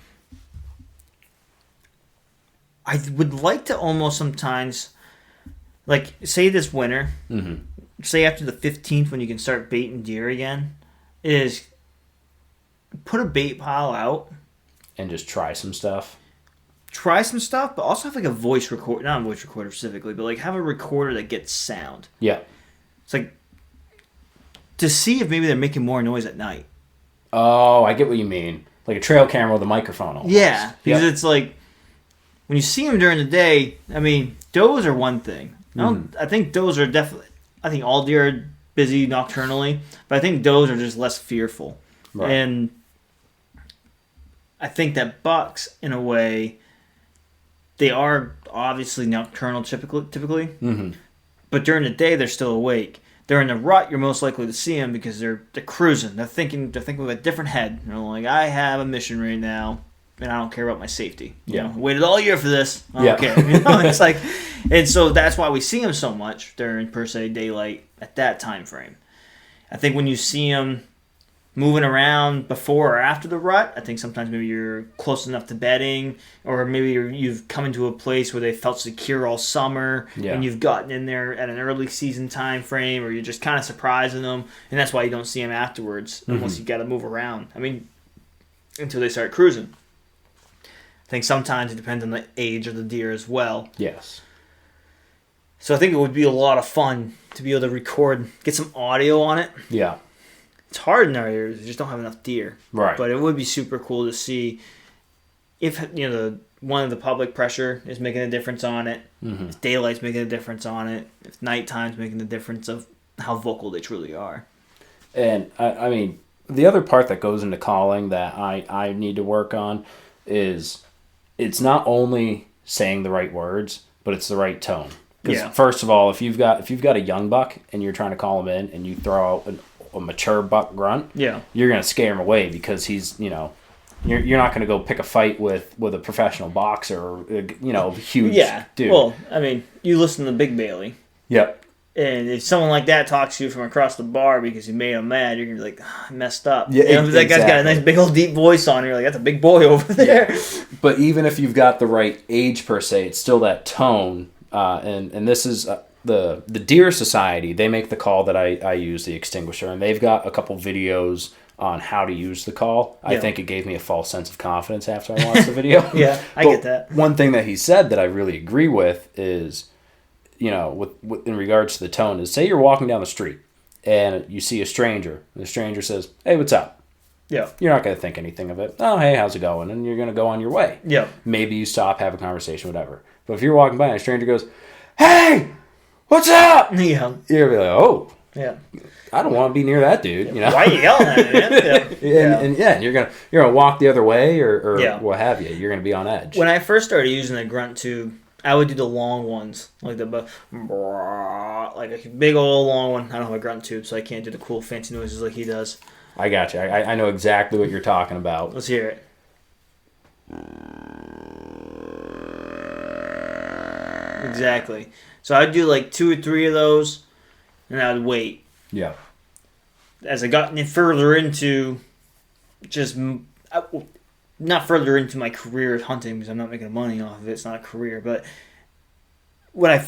I would like to almost sometimes, like, say this winter, say after the 15th when you can start baiting deer again, is put a bait pile out. And just try some stuff. Try some stuff, but also have like a voice recorder, not a voice recorder specifically, but like have a recorder that gets sound. Yeah. It's like to see if maybe they're making more noise at night. Oh, I get what you mean. Like a trail camera with a microphone almost. Yeah, because it's like when you see them during the day, I mean, does are one thing. I think does are definitely, I think all deer are busy nocturnally, but I think does are just less fearful. Right. And I think that bucks, in a way, they are obviously nocturnal typically, but during the day they're still awake. During the rut, you're most likely to see them because they're cruising. They're thinking with a different head. They're like, I have a mission right now, and I don't care about my safety. You know, I waited all year for this. I don't care. You know, it's like, and so that's why we see them so much during per se daylight at that time frame. I think when you see them moving around before or after the rut, I think sometimes maybe you're close enough to bedding, or maybe you've come into a place where they felt secure all summer, and you've gotten in there at an early season time frame, or you're just kind of surprising them, and that's why you don't see them afterwards, unless you got to move around. I mean, until they start cruising. I think sometimes it depends on the age of the deer as well. Yes. So I think it would be a lot of fun to be able to record, get some audio on it. Yeah. It's hard in our areas. We just don't have enough deer. Right. But it would be super cool to see if one of the public pressure is making a difference on it, if daylight's making a difference on it, if nighttime's making the difference of how vocal they truly are. And, I mean, the other part that goes into calling that I need to work on is it's not only saying the right words, but it's the right tone. Because first of all, if you've got a young buck and you're trying to call him in and you throw out a mature buck grunt, you're going to scare him away because he's you're not going to go pick a fight with a professional boxer or huge dude. Well, I mean, you listen to Big Bailey. Yep. And if someone like that talks to you from across the bar because you made him mad, you're gonna be like, I messed up. Yeah, that guy's got a nice big old deep voice on. You're like, that's a big boy over there. Yeah. But even if you've got the right age per se, it's still that tone. And this is the Deer Society. They make the call that I use, the extinguisher, and they've got a couple videos on how to use the call. I think it gave me a false sense of confidence after I watched the video. Yeah, I get that. One thing that he said that I really agree with is, with in regards to the tone, is say you're walking down the street and you see a stranger, and the stranger says, "Hey, what's up?" Yeah. You're not going to think anything of it. "Oh, hey, how's it going?" And you're going to go on your way. Yeah. Maybe you stop, have a conversation, whatever. But if you're walking by and a stranger goes, "Hey, what's up?" Yeah. You're going to be like, "Oh, yeah, I don't want to be near that dude." Why are you yelling at me? And you're gonna walk the other way or Yeah. what have you. You're gonna be on edge. When I first started using the grunt tube, I would do the long ones, like like a big old long one. I don't have a grunt tube, so I can't do the cool fancy noises like he does. I got you. I know exactly what you're talking about. Let's hear it. Exactly. So I'd do like 2 or 3 of those, and I would wait. Yeah. As I got further into not further into my career of hunting, because I'm not making money off of it. It's not a career, but when I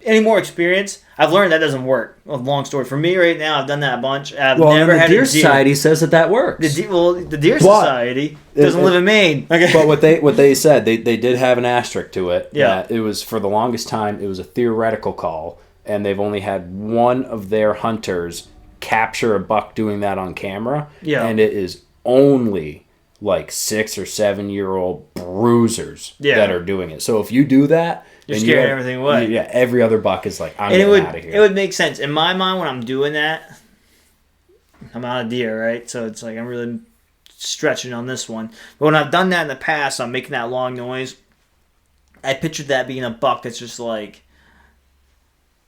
any more experience, I've learned that doesn't work. A long story. For me right now, I've done that a bunch. I've never had the Deer Society says that works. The Deer Society doesn't live in Maine. Okay. But what they said, they did have an asterisk to it. Yeah. That it was, for the longest time, it was a theoretical call, and they've only had one of their hunters capture a buck doing that on camera. Yeah. And it is only like 6 or 7 year old bruisers that are doing it. So if you do that, you're scaring everything away. Yeah, every other buck is like, I'm getting out of here. It would make sense. In my mind, when I'm doing that, I'm out of deer, right? So it's like I'm really stretching on this one. But when I've done that in the past, I'm making that long noise. I pictured that being a buck that's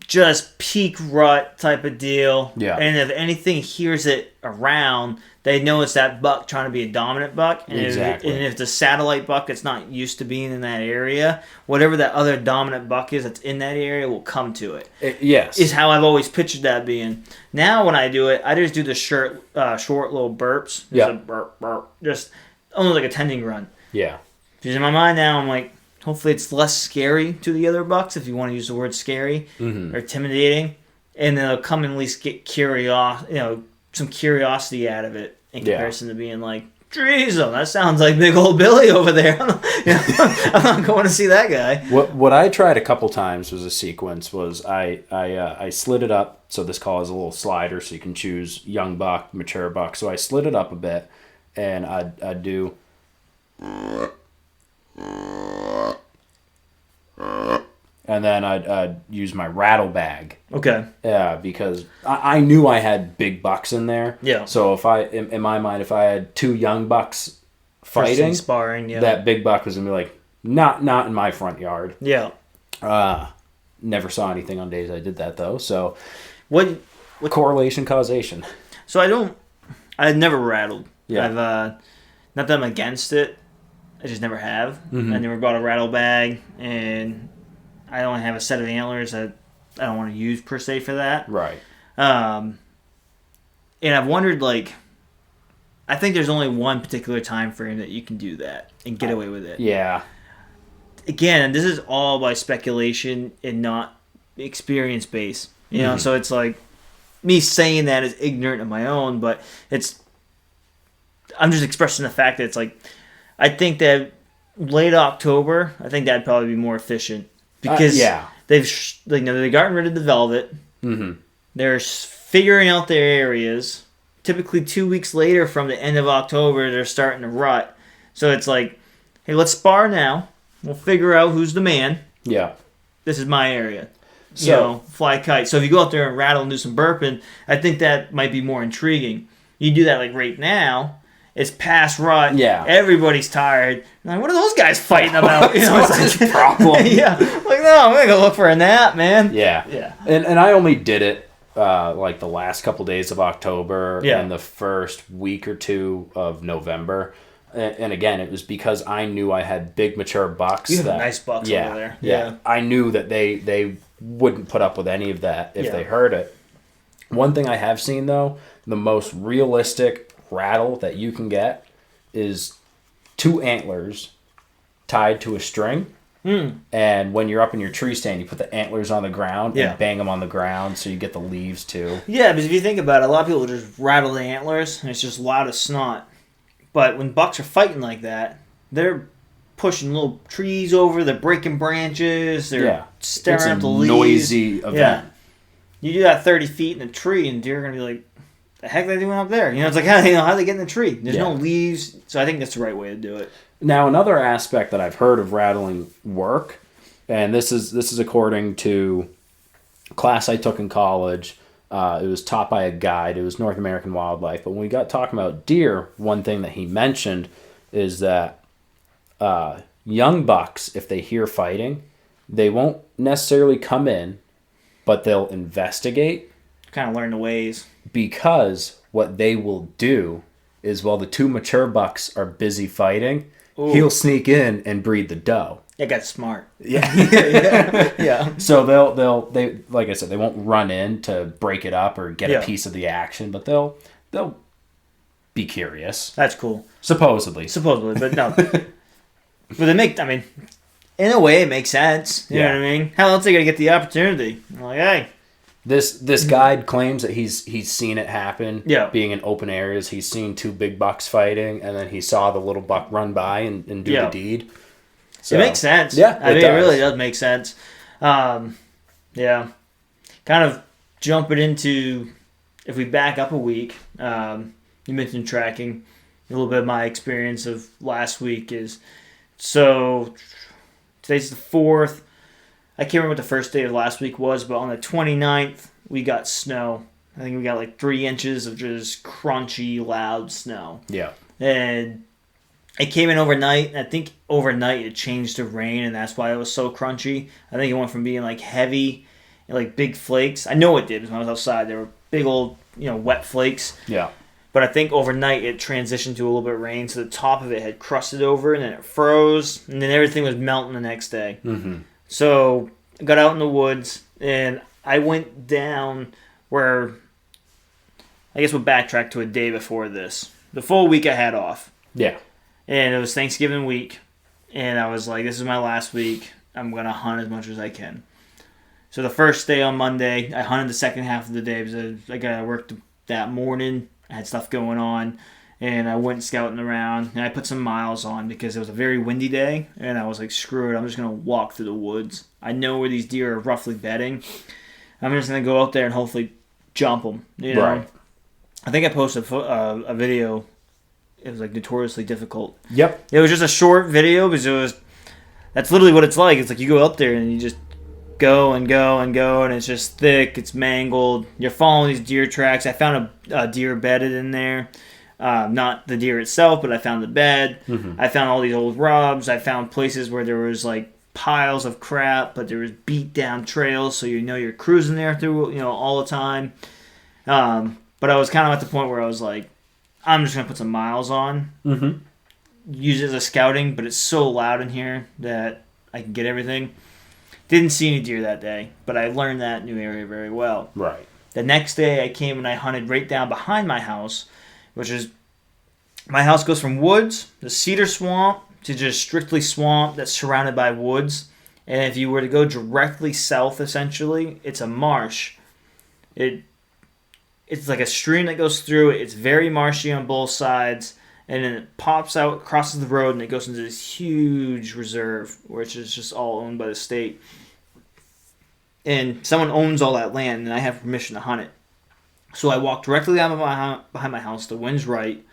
just peak rut type of deal. Yeah. And if anything hears it around, they know it's that buck trying to be a dominant buck. And Exactly. If the satellite buck that's not used to being in that area, whatever that other dominant buck is that's in that area will come to it. Yes. Is how I've always pictured that being. Now when I do it, I just do the short little burps. Yeah. A burp, burp. Just almost like a tending grunt. Yeah. Because in my mind now, I'm like, hopefully it's less scary to the other bucks, if you want to use the word scary, or intimidating. And they'll come and at least get some curiosity out of it in comparison to being like, Treason, that sounds like big old Billy over there. I'm not going to see that guy. What I tried a couple times was a sequence. Was I slid it up, so this call is a little slider, so you can choose young buck, mature buck. So I slid it up a bit, and I'd do, and then I'd use my rattle bag. Okay. Yeah, because I knew I had big bucks in there. Yeah. So if in my mind, if I had 2 young bucks fighting, sparring, that big buck was gonna be like, not in my front yard. Yeah. Never saw anything on days I did that though. So what correlation, causation. So I've never rattled. Yeah. I've not that I'm against it. I just never have. Mm-hmm. I never bought a rattle bag, and I only have a set of antlers that I don't want to use per se for that. Right. And I've wondered, like, I think there's only one particular time frame that you can do that and get away with it. Yeah. Again, this is all by speculation and not experience based. You know, so it's like me saying that is ignorant of my own, but I'm just expressing the fact that it's like, I think that late October, I think that'd probably be more efficient because they've gotten rid of the velvet. Mm-hmm. They're figuring out their areas. Typically 2 weeks later from the end of October, they're starting to rut. So it's like, hey, let's spar now. We'll figure out who's the man. Yeah. This is my area. So fly kite. So if you go out there and rattle and do some burping, I think that might be more intriguing. You do that like right now. It's past rut. Yeah. Everybody's tired. Like, what are those guys fighting about? What's his problem? Yeah. Like, no, I'm gonna go look for a nap, man. Yeah. Yeah. And I only did it like the last couple days of October Yeah. and the first week or two of November. and again, it was because I knew I had big mature bucks. You have nice bucks over there. Yeah. I knew that they wouldn't put up with any of that if they heard it. One thing I have seen, though, the most realistic rattle that you can get is 2 antlers tied to a string. And when you're up in your tree stand, you put the antlers on the ground and bang them on the ground so you get the leaves too. Yeah, because if you think about it, a lot of people just rattle the antlers and it's just loud as snot. But when bucks are fighting like that, they're pushing little trees over, they're breaking branches, they're staring at the leaves. Noisy event. Yeah. You do that 30 feet in a tree and deer are going to be like, the heck are they doing up there? It's like, how do they get in the tree? There's no leaves. So I think that's the right way to do it. Now, another aspect that I've heard of rattling work, and this is according to a class I took in college. It was taught by a guide. It was North American Wildlife. But when we got talking about deer, one thing that he mentioned is that young bucks, if they hear fighting, they won't necessarily come in, but they'll investigate. Kind of learn the ways. Because what they will do is while the 2 mature bucks are busy fighting, he'll sneak in and breed the doe. That got smart. Yeah. So they'll like I said, they won't run in to break it up or get a piece of the action, but they'll be curious. That's cool. Supposedly, but no. But they make. I mean, in a way, it makes sense. You know what I mean? How else are they gonna get the opportunity? I'm like, hey. This guide claims that he's seen it happen. Yeah. Being in open areas, he's seen 2 big bucks fighting, and then he saw the little buck run by and do the deed. So, it makes sense. Yeah, I mean, it really does make sense. Kind of jumping into, if we back up a week, you mentioned tracking. A little bit of my experience of last week is, so today's the 4th. I can't remember what the first day of last week was, but on the 29th, we got snow. I think we got like 3 inches of just crunchy, loud snow. Yeah. And it came in overnight, and I think overnight it changed to rain, and that's why it was so crunchy. I think it went from being like heavy and like big flakes. I know it did because when I was outside. There were big old, wet flakes. Yeah. But I think overnight it transitioned to a little bit of rain, so the top of it had crusted over, and then it froze, and then everything was melting the next day. Mm-hmm. So I got out in the woods, and I went down where, I guess we'll backtrack to a day before this. The full week I had off. Yeah. And it was Thanksgiving week, and I was like, this is my last week. I'm going to hunt as much as I can. So the first day on Monday, I hunted the second half of the day because I got to work that morning. I had stuff going on. And I went scouting around, and I put some miles on because it was a very windy day, and I was like, screw it, I'm just going to walk through the woods. I know where these deer are roughly bedding. I'm just going to go out there and hopefully jump them. Right. I think I posted a video. It was like notoriously difficult. Yep. It was just a short video because that's literally what it's like. It's like you go up there and you just go and go and go, and it's just thick, it's mangled. You're following these deer tracks. I found a deer bedded in there. Not the deer itself, but I found the bed. Mm-hmm. I found all these old rubs. I found places where there was like piles of crap, but there was beat down trails, so you're cruising there through all the time. But I was kind of at the point where I was like, I'm just gonna put some miles on, use it as a scouting, but it's so loud in here that I can get everything. Didn't see any deer that day, but I learned that new area very well. Right. The next day I came and I hunted right down behind my house, which is, my house goes from woods, the cedar swamp, to just strictly swamp that's surrounded by woods. And if you were to go directly south, essentially, it's a marsh. It's like a stream that goes through it. It's very marshy on both sides. And then it pops out, crosses the road, and it goes into this huge reserve, which is just all owned by the state. And someone owns all that land, and I have permission to hunt it. So I walk directly down behind my house. The wind's right.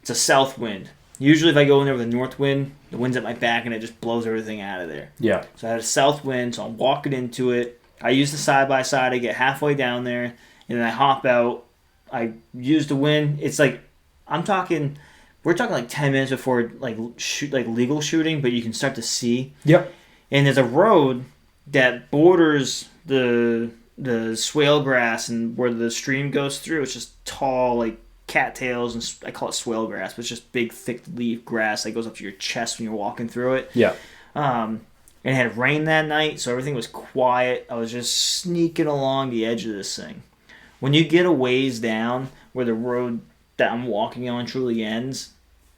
It's a south wind. Usually if I go in there with a north wind, the wind's at my back and it just blows everything out of there. Yeah. So I had a south wind, so I'm walking into it. I use the side-by-side. I get halfway down there, and then I hop out. I use the wind. It's like, we're talking like 10 minutes before legal shooting, but you can start to see. Yep. And there's a road that borders the swale grass and where the stream goes through. It's just tall, like cattails, and I call it swale grass, but it's just big, thick leaf grass that goes up to your chest when you're walking through it. Yeah. And it had rained that night, so everything was quiet. I was just sneaking along the edge of this thing. When you get a ways down where the road that I'm walking on truly ends,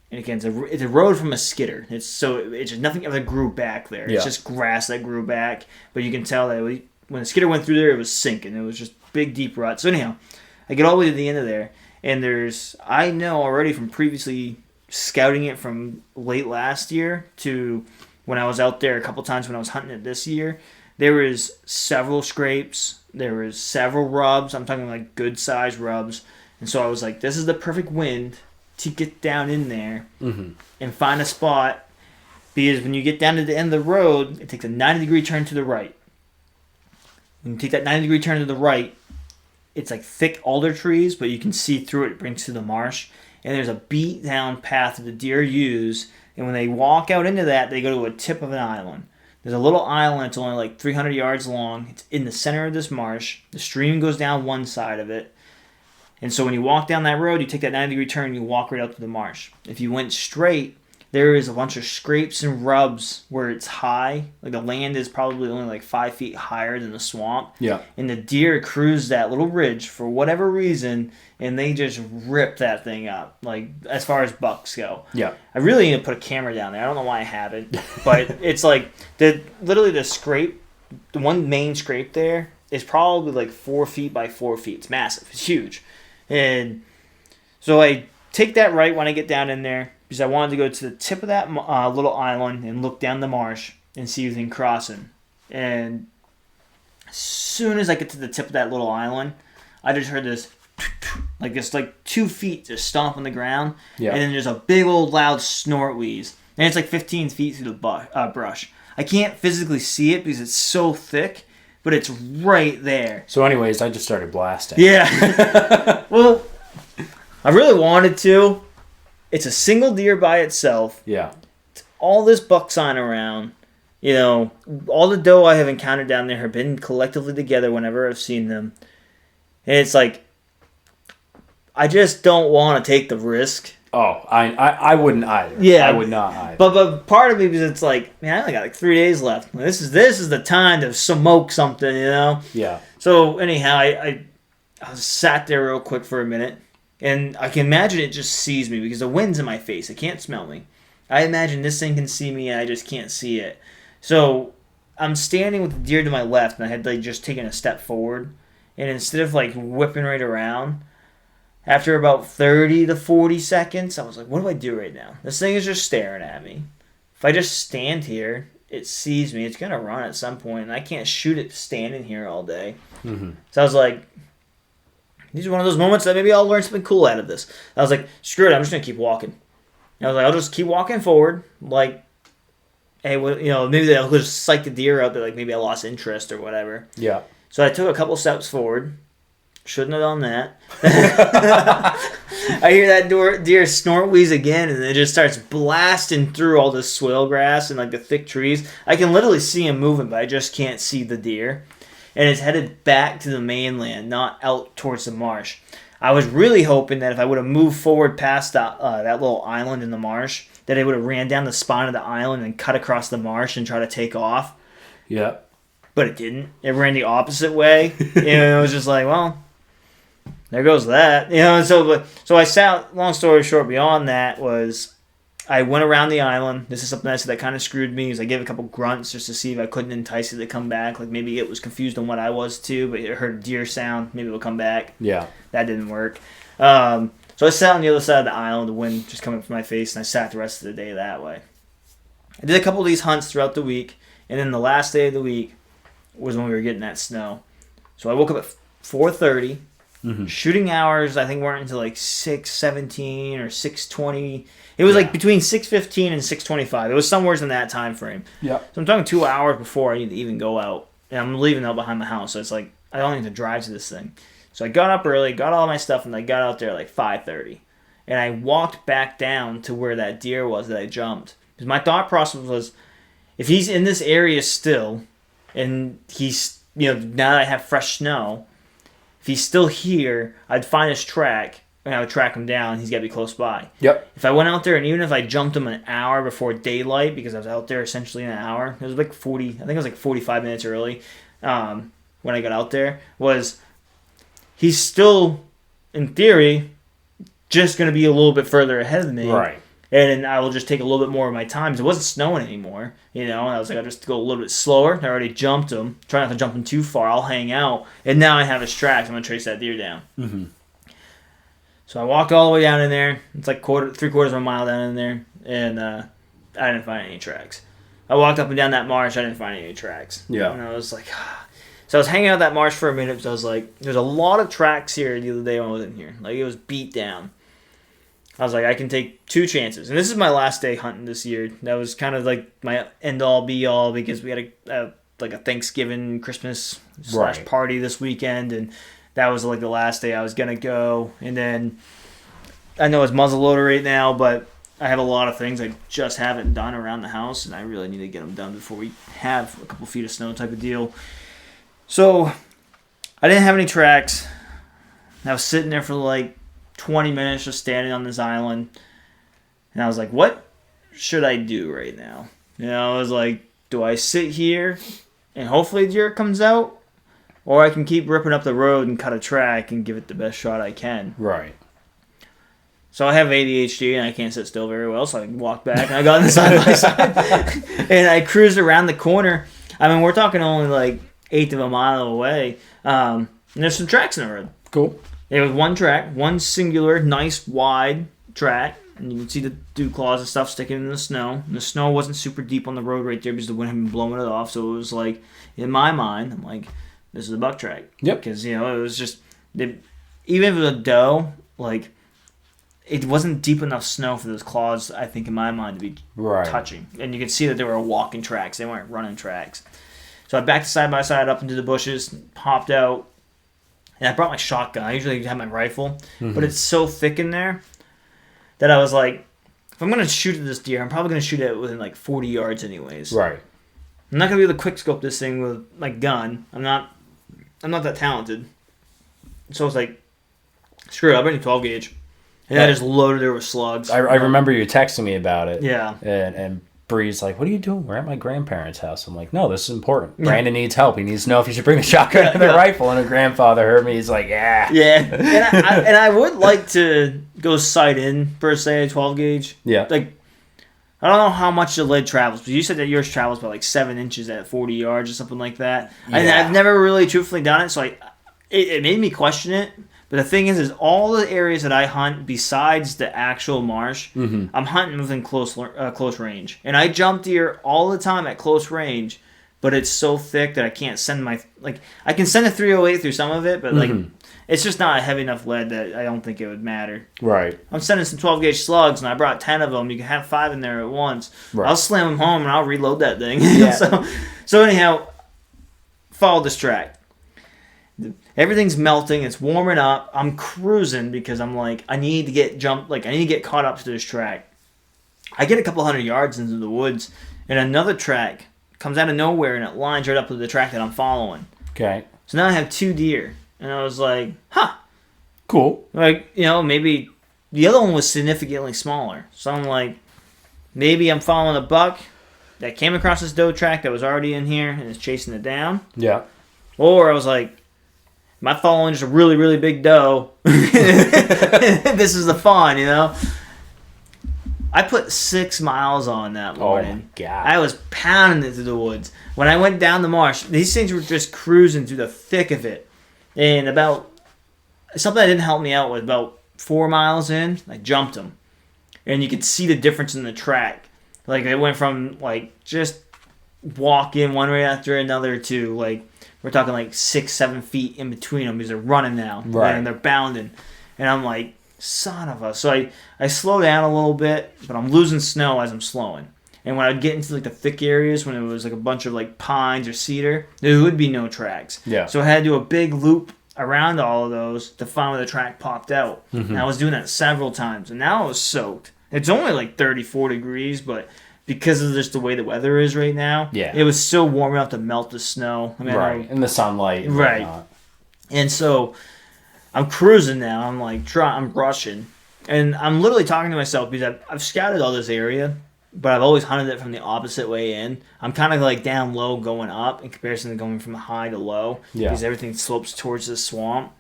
and again, it's a road from a skidder. It's just nothing ever grew back there. Yeah. It's just grass that grew back, but you can tell that when the skidder went through there, it was sinking. It was just big, deep ruts. So anyhow, I get all the way to the end of there, and I know already from previously scouting it from late last year to when I was out there a couple times when I was hunting it this year, there was several scrapes. There was several rubs. I'm talking like good-sized rubs. And so I was like, this is the perfect wind to get down in there and find a spot, because when you get down to the end of the road, it takes a 90-degree turn to the right. When you take that 90-degree turn to the right, it's like thick alder trees, but you can see through it. It brings to the marsh. And there's a beat-down path that the deer use. And when they walk out into that, they go to a tip of an island. There's a little island. It's only like 300 yards long. It's in the center of this marsh. The stream goes down one side of it. And so when you walk down that road, you take that 90-degree turn, and you walk right up to the marsh. If you went straight, there is a bunch of scrapes and rubs where it's high. Like the land is probably only like 5 feet higher than the swamp. Yeah. And the deer cruise that little ridge for whatever reason, and they just rip that thing up, like as far as bucks go. Yeah. I really need to put a camera down there. I don't know why I haven't, but it's like literally the scrape, the one main scrape there is probably like 4 feet by 4 feet. It's massive. It's huge. And so I take that right when I get down in there, because I wanted to go to the tip of that little island and look down the marsh and see anything crossing. And as soon as I get to the tip of that little island, I just heard this, like 2 feet just stomp on the ground. Yeah. And then there's a big old loud snort wheeze. And it's like 15 feet through the brush. I can't physically see it because it's so thick, but it's right there. So anyways, I just started blasting. Yeah. Well, I really wanted to. It's a single deer by itself. Yeah. All this buck sign around. You know, all the doe I have encountered down there have been collectively together whenever I've seen them. And it's like, I just don't want to take the risk. Oh, I wouldn't either. Yeah. I would not either. But part of me, because it's like, man, I only got like 3 days left. This is the time to smoke something, you know? Yeah. So anyhow, I sat there real quick for a minute, and I can imagine it just sees me because the wind's in my face. It can't smell me. I imagine this thing can see me, and I just can't see it. So I'm standing with the deer to my left, and I had like just taken a step forward, and instead of like whipping right around, after about 30 to 40 seconds, I was like, what do I do right now? This thing is just staring at me. If I just stand here, it sees me. It's going to run at some point, and I can't shoot it standing here all day. Mm-hmm. So I was like, these are one of those moments that maybe I'll learn something cool out of this. I was like, screw it, I'm just going to keep walking. And I was like, I'll just keep walking forward. Like, hey, well, you know, maybe I'll just psych the deer out that like maybe I lost interest or whatever. Yeah. So I took a couple steps forward. Shouldn't have done that. I hear that deer snort wheeze again, and it just starts blasting through all this swale grass and like the thick trees. I can literally see him moving, but I just can't see the deer. And it's headed back to the mainland, not out towards the marsh. I was really hoping that if I would have moved forward past that little island in the marsh, that it would have ran down the spine of the island and cut across the marsh and try to take off. Yeah. But it didn't. It ran the opposite way. You know, it was just like, well, there goes that. You know, so I sat, long story short, beyond that was I went around the island. This is something that kind of screwed me, is I gave a couple grunts just to see if I couldn't entice it to come back. Like maybe it was confused on what I was too, but it heard a deer sound. Maybe it'll come back. Yeah. That didn't work. So I sat on the other side of the island, the wind just coming from my face, and I sat the rest of the day that way. I did a couple of these hunts throughout the week, and then the last day of the week was when we were getting that snow. So I woke up at 4:30. Mm-hmm. Shooting hours, I think, weren't until like 6:17 or 6:20. It was like between 6:15 and 6:25. It was somewhere in that time frame. Yeah. So I'm talking 2 hours before I need to even go out. And I'm leaving out behind my house. So it's like, I don't need to drive to this thing. So I got up early, got all my stuff, and I got out there at like 5:30. And I walked back down to where that deer was that I jumped. Because my thought process was, if he's in this area still, and he's, you know, now that I have fresh snow, if he's still here, I'd find his track, and I would track him down. He's got to be close by. Yep. If I went out there, and even if I jumped him an hour before daylight, because I was out there essentially in an hour, it was like 40. I think it was like 45 minutes early when I got out there. He's still, in theory, just going to be a little bit further ahead of me. Right. And I will just take a little bit more of my time. Because it wasn't snowing anymore, And I was like, I'll just go a little bit slower. I already jumped him. Try not to jump him too far. I'll hang out. And now I have his tracks. I'm going to trace that deer down. Mm-hmm. So I walked all the way down in there. It's like 3/4 of a mile down in there. And I didn't find any tracks. I walked up and down that marsh. I didn't find any tracks. Yeah. And I was like, So I was hanging out that marsh for a minute. So I was like, there's a lot of tracks here the other day when I was in here. Like, it was beat down. I was like, I can take 2 chances. And this is my last day hunting this year. That was kind of like my end-all, be-all, because we had a Thanksgiving, Christmas / party this weekend. And that was like the last day I was going to go. And then I know it's muzzleloader right now, but I have a lot of things I just haven't done around the house. And I really need to get them done before we have a couple feet of snow type of deal. So I didn't have any tracks. I was sitting there for like 20 minutes just standing on this island. And I was like, what should I do right now? I was like, do I sit here and hopefully a deer comes out? Or I can keep ripping up the road and cut a track and give it the best shot I can. Right. So I have ADHD and I can't sit still very well, so I walked back and I got on the side by side. And I cruised around the corner. I mean, we're talking only like 1/8 of a mile away. And there's some tracks in the road. Cool. It was one track, one singular, nice, wide track. And you can see the dew claws and stuff sticking in the snow. And the snow wasn't super deep on the road right there because the wind had been blowing it off. So it was like, in my mind, I'm like, this is a buck track. Yep. Because, it was just, even if it was a doe, like, it wasn't deep enough snow for those claws, I think, in my mind, to be touching. And you could see that they were walking tracks. They weren't running tracks. So I backed side by side up into the bushes, popped out, and I brought my shotgun. I usually have my rifle, but it's so thick in there that I was like, if I'm going to shoot at this deer, I'm probably going to shoot it within like 40 yards anyways. Right. I'm not going to be able to quick scope this thing with my gun. I'm not that talented. So I was like, screw it, I'll bring a 12 gauge. And I just loaded it with slugs. I remember you texting me about it. Yeah. And Bree's like, what are you doing? We're at my grandparents' house. I'm like, no, this is important. Brandon needs help. He needs to know if he should bring a shotgun and a rifle. And her grandfather heard me. He's like, yeah. Yeah. And I would like to go sight in, per se, 12 gauge. Yeah. Like, I don't know how much the lead travels, but you said that yours travels by like 7 inches at 40 yards or something like that. Yeah. And I've never really truthfully done it, so it made me question it. But the thing is all the areas that I hunt besides the actual marsh, I'm hunting within close range. And I jump deer all the time at close range, but it's so thick that I can't send I can send a 308 through some of it, but it's just not a heavy enough lead that I don't think it would matter. Right. I'm sending some 12 gauge slugs, and I brought 10 of them. You can have 5 in there at once. Right. I'll slam them home, and I'll reload that thing. Yeah. so anyhow, follow this track. Everything's melting. It's warming up. I'm cruising because I'm like, I need to get caught up to this track. I get a couple hundred yards into the woods, and another track comes out of nowhere, and it lines right up with the track that I'm following. Okay. So now I have 2 deer, and I was like, cool. Like, maybe the other one was significantly smaller. So I'm like, maybe I'm following a buck that came across this doe track that was already in here and is chasing it down. Yeah. Or I was like, am I following just a really, really big doe? This is the fun, I put 6 miles on that morning. Oh, my God. I was pounding it through the woods. When I went down the marsh, these things were just cruising through the thick of it. And something that didn't help me out was about 4 miles in, I jumped them. And you could see the difference in the track. Like, it went from, just walking one way after another to, we're talking 6-7 feet in between them because they're running now. Right. And they're bounding. And I'm like, son of a... So I slow down a little bit, but I'm losing snow as I'm slowing. And when I'd get into the thick areas, when it was a bunch of pines or cedar, there would be no tracks. Yeah. So I had to do a big loop around all of those to find where the track popped out. Mm-hmm. And I was doing that several times. And now I was soaked. It's only 34 degrees, but... because of just the way the weather is right now, it was so warm enough to melt the snow. I mean, right, and the sunlight. And right. And so I'm cruising now. I'm like, I'm rushing. And I'm literally talking to myself because I've scouted all this area, but I've always hunted it from the opposite way in. I'm kind of like down low going up in comparison to going from high to low because everything slopes towards the swamp.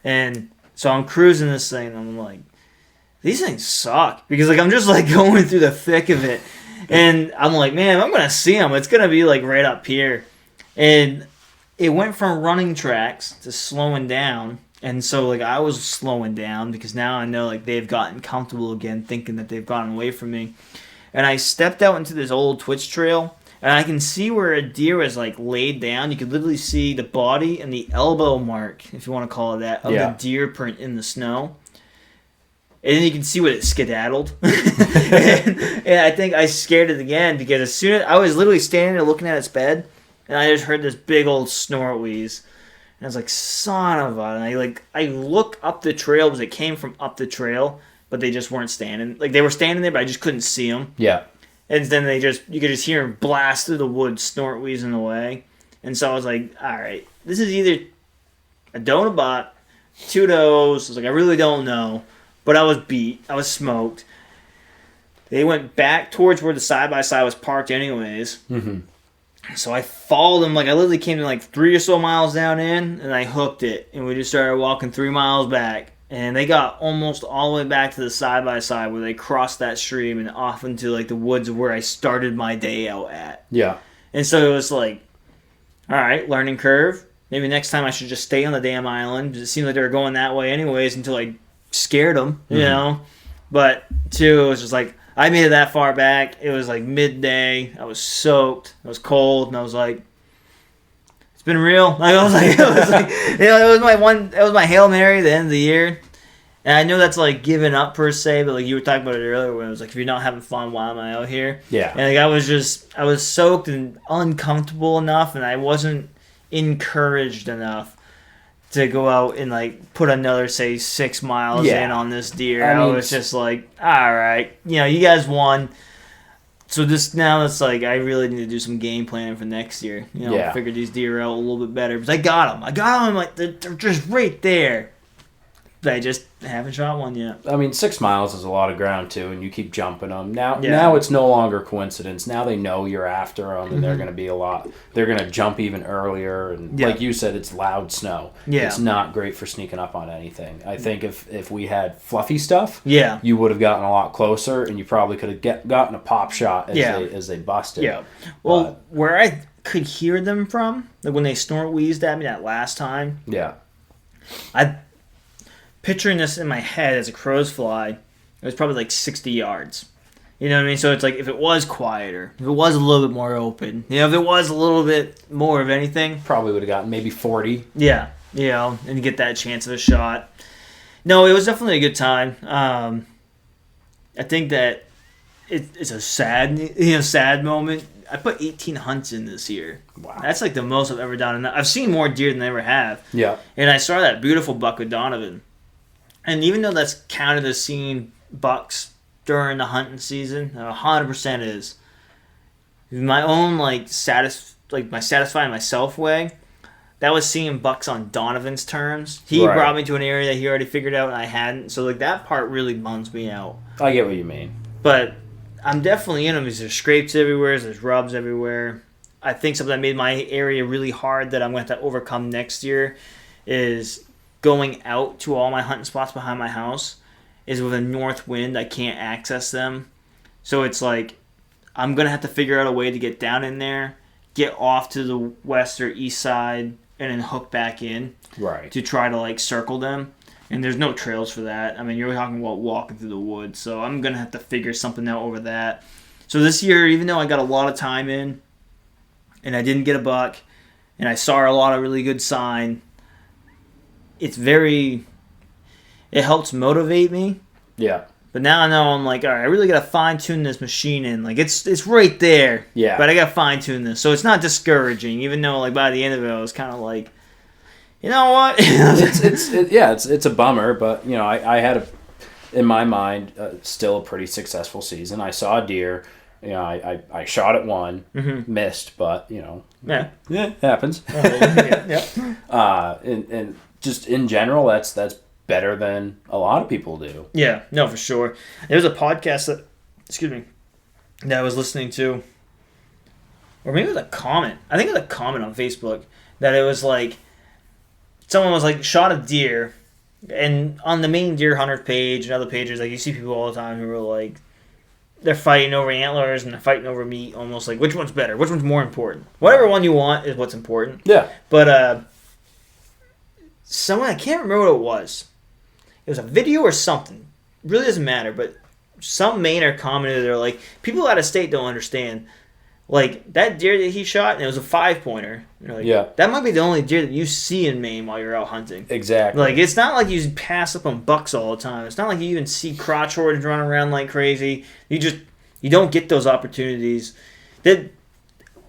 And so I'm cruising this thing and I'm like, these things suck because like I'm just like going through the thick of it. And I'm like, man, if I'm going to see them, it's going to be like right up here. And it went from running tracks to slowing down. And so like I was slowing down because now I know like they've gotten comfortable again thinking that they've gotten away from me. And I stepped out into this old twitch trail and I can see where a deer is like laid down. You could literally see the body and the elbow mark, if you want to call it that, of the deer print in the snow. And then you can see what it skedaddled. and I think I scared it again because as soon as I was literally standing there looking at its bed and I just heard this big old snort wheeze. And I was like, son of a... And I look up the trail because it came from up the trail, but they just weren't standing. Like, they were standing there, but I just couldn't see them. Yeah. And then you could just hear them blast through the woods, snort wheezing away. And so I was like, all right, this is either a doe and a buck, 2 does. I was like, I really don't know. But I was beat. I was smoked. They went back towards where the side-by-side was parked anyways. Mm-hmm. So I followed them, like I literally came to like 3 or so miles down in, and I hooked it, and we just started walking 3 miles back, and they got almost all the way back to the side-by-side where they crossed that stream and off into like the woods where I started my day out at. Yeah. And so it was like, all right, learning curve. Maybe next time I should just stay on the damn island, because it seemed like they were going that way anyways until I scared them, you know? But two, it was just like, I made it that far back. It was like midday. I was soaked. I was cold, and I was like, "It's been real." Like, I was like, it was my Hail Mary at the end of the year. And I know that's like giving up per se, but like you were talking about it earlier, when it was like, if you're not having fun, why am I out here? Yeah. And like I was soaked and uncomfortable enough, and I wasn't encouraged enough to go out and like put another, say, 6 miles in on this deer. I was just like, all right, you guys won. So now it's like I really need to do some game planning for next year. Figure these deer out a little bit better because I got them. Like they're just right there. But I just haven't shot one yet. I mean, 6 miles is a lot of ground too, and you keep jumping them. Now it's no longer coincidence. Now they know you're after them, and they're going to be they're going to jump even earlier. And like you said, it's loud snow. Yeah. It's not great for sneaking up on anything. I think if we had fluffy stuff, you would have gotten a lot closer, and you probably could have gotten a pop shot as they busted. Yeah. Well, where I could hear them from, like when they snort wheezed at me that last time. Yeah. Picturing this in my head as a crow's fly, it was probably like 60 yards. You know what I mean? So it's like if it was quieter, if it was a little bit more open, if it was a little bit more of anything. Probably would have gotten maybe 40. Yeah, and get that chance of a shot. No, it was definitely a good time. I think that it's a sad moment. I put 18 hunts in this year. Wow. That's like the most I've ever done. And I've seen more deer than I ever have. Yeah. And I saw that beautiful buck with Donovan. And even though that's counted as seeing bucks during the hunting season, 100% is. My own my satisfying myself way, that was seeing bucks on Donovan's terms. He brought me to an area that he already figured out and I hadn't. So like that part really bums me out. I get what you mean. But I'm definitely in them. There's scrapes everywhere. There's rubs everywhere. I think something that made my area really hard that I'm going to have to overcome next year is going out to all my hunting spots behind my house is with a north wind. I can't access them. So it's like I'm going to have to figure out a way to get down in there, get off to the west or east side, and then hook back in to try to like circle them. And there's no trails for that. I mean, you're talking about walking through the woods. So I'm going to have to figure something out over that. So this year, even though I got a lot of time in and I didn't get a buck and I saw a lot of really good sign, it helps motivate me. Yeah. But now I know I'm like, all right, I really got to fine-tune this machine in. Like, it's right there. Yeah. But I got to fine-tune this. So it's not discouraging, even though, like, by the end of it, I was kind of like, you know what? it's a bummer, but, I had, in my mind, still a pretty successful season. I saw a deer, I shot at one, missed, but Yeah. it happens. Yeah. And just in general, that's better than a lot of people do. Yeah, no, for sure. There was a podcast that I was listening to, or maybe it was a comment. I think it was a comment on Facebook that it was like someone was like shot a deer, and on the Maine deer hunter page and other pages, like you see people all the time who are like they're fighting over antlers and they're fighting over meat, almost like which one's better, which one's more important. Whatever one you want is what's important. Yeah. But someone, I can't remember what it was. It was a video or something. Really doesn't matter, but some Mainer commented, they're like, people out of state don't understand. Like, that deer that he shot, and it was a 5-pointer. Like, yeah. That might be the only deer that you see in Maine while you're out hunting. Exactly. Like, it's not like you pass up on bucks all the time. It's not like you even see crotch horns running around like crazy. You don't get those opportunities. That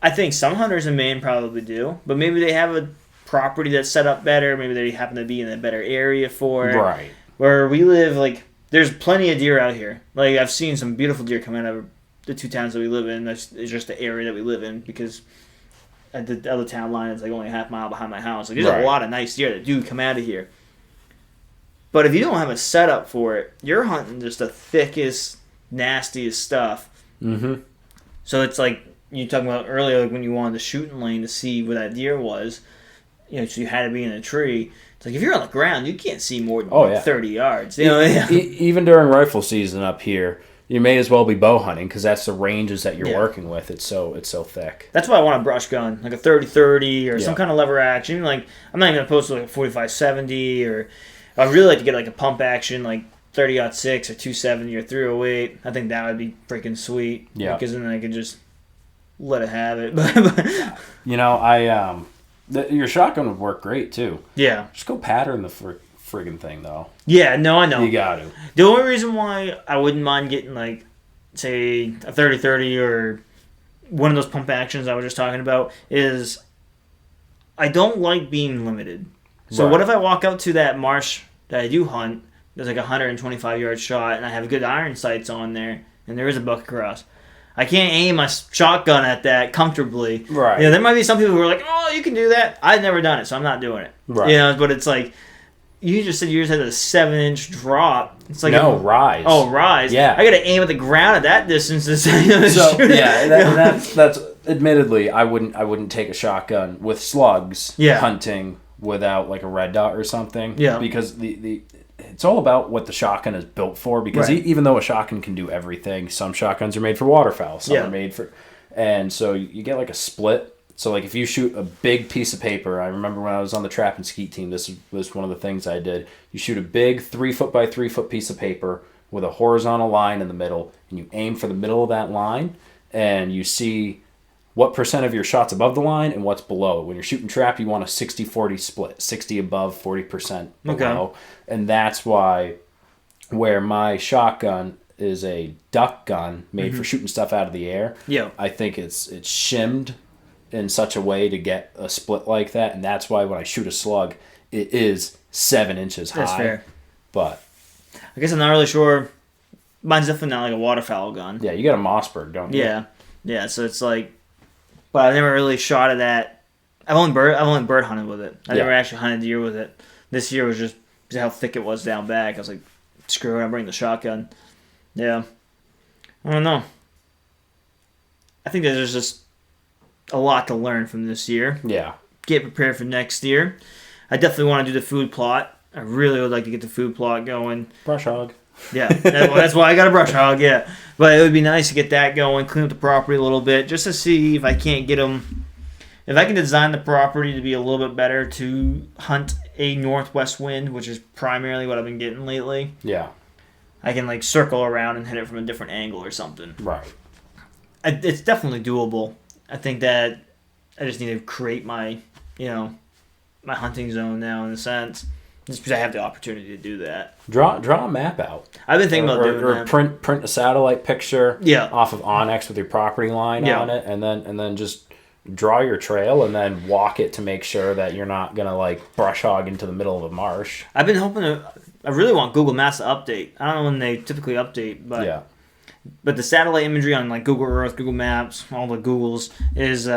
I think some hunters in Maine probably do, but maybe they have a property that's set up better. Maybe they happen to be in a better area for it. Right. Where we live, like, there's plenty of deer out here. Like, I've seen some beautiful deer come out of the 2 towns that we live in. It's just the area that we live in, because at the other town line is like only a half mile behind my house. Like, there's a lot of nice deer that do come out of here. But if you don't have a setup for it, you're hunting just the thickest, nastiest stuff. Mm-hmm. So it's like you talking about earlier, like when you wanted the shooting lane to see where that deer was, so you had to be in a tree. It's like if you're on the ground, you can't see more than 30 yards. Even during rifle season up here, you may as well be bow hunting because that's the ranges that you're working with. It's so thick. That's why I want a brush gun, like a 30-30 or some kind of lever action. Like, I'm not even opposed to like a 45-70, or I'd really like to get like a pump action, like 30-06 or 270 or 308. I think that would be freaking sweet. Yeah. Because then I could just let it have it. Your shotgun would work great too. Yeah. Just go pattern the friggin' thing though. Yeah, no, I know. You got to. The only reason why I wouldn't mind getting, like, say, a 30-30 or one of those pump actions I was just talking about is I don't like being limited. So what if I walk out to that marsh that I do hunt, there's like a 125-yard shot, and I have good iron sights on there, and there is a buck across. I can't aim my shotgun at that comfortably. Right. There might be some people who are like, oh, you can do that. I've never done it, so I'm not doing it. Right. But it's like, you just said yours had a 7-inch drop. It's like rise. Oh, rise. Yeah. I got to aim at the ground at that distance to shoot it. That's admittedly, I wouldn't take a shotgun with slugs hunting without like a red dot or something. Yeah. Because it's all about what the shotgun is built for. Because even though a shotgun can do everything, some shotguns are made for waterfowl. Some are made for, and so you get like a split. So, like, if you shoot a big piece of paper, I remember when I was on the trap and skeet team, this was one of the things I did. You shoot a big 3-foot by 3-foot piece of paper with a horizontal line in the middle, and you aim for the middle of that line, and you see what percent of your shot's above the line and what's below. When you're shooting trap, you want a 60-40 split, 60 above, 40% below. Okay. And that's why where my shotgun is a duck gun made for shooting stuff out of the air, I think it's shimmed in such a way to get a split like that, and that's why when I shoot a slug, it is 7 inches high. That's fair. But I guess I'm not really sure. Mine's definitely not like a waterfowl gun. Yeah, you got a Mossberg, don't you? Yeah. So it's like, but I never really shot at that. I've only bird hunted with it. I never actually hunted deer with it. This year was just how thick it was down back. I was like, screw it, I'll bring the shotgun. Yeah. I don't know. I think there's just a lot to learn from this year. Yeah. Get prepared for next year. I definitely want to do the food plot. I really would like to get the food plot going. Brush hog. Yeah, that's why I got a brush hog, yeah. But it would be nice to get that going, clean up the property a little bit, just to see if I can't get them... If I can design the property to be a little bit better to hunt a northwest wind, which is primarily what I've been getting lately. Yeah. I can, like, circle around and hit it from a different angle or something. Right. It's definitely doable. I think that I just need to create my, my hunting zone now in a sense. Just because I have the opportunity to do that. Draw a map out. I've been thinking about doing that. Or print a satellite picture off of Onyx with your property line on it, and then just draw your trail and then walk it to make sure that you're not gonna like brush hog into the middle of a marsh. I've been hoping to. I really want Google Maps to update. I don't know when they typically update, but But the satellite imagery on like Google Earth, Google Maps, all the Googles is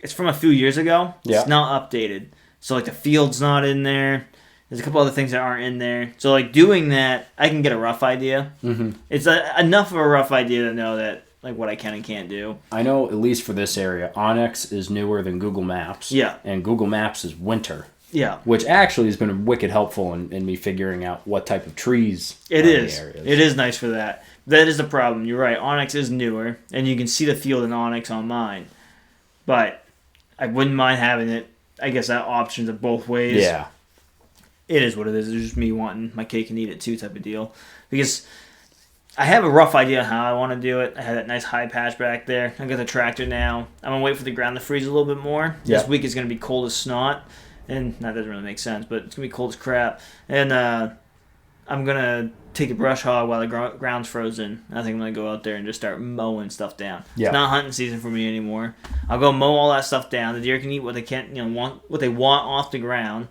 it's from a few years ago. Yeah. It's not updated. So like the field's not in there. There's a couple other things that aren't in there. So like doing that, I can get a rough idea. Mm-hmm. It's enough of a rough idea to know that like what I can and can't do. I know at least for this area, Onyx is newer than Google Maps. Yeah. And Google Maps is winter. Yeah. Which actually has been wicked helpful in me figuring out what type of trees It are is. in the areas. It is nice for that. That is the problem. You're right. Onyx is newer, and you can see the field in Onyx on mine. But I wouldn't mind having it. I guess that options of both ways. Yeah. It is what it is. It's just me wanting my cake and eat it too type of deal. Because I have a rough idea how I want to do it. I had that nice high patch back there. I got the tractor now. I'm going to wait for the ground to freeze a little bit more. Yeah. This week is going to be cold as snot. And that doesn't really make sense, but it's going to be cold as crap. And I'm going to take a brush hog while the ground's frozen. I think I'm going to go out there and just start mowing stuff down. Yeah. It's not hunting season for me anymore. I'll go mow all that stuff down. The deer can eat what they can, what they want off the ground.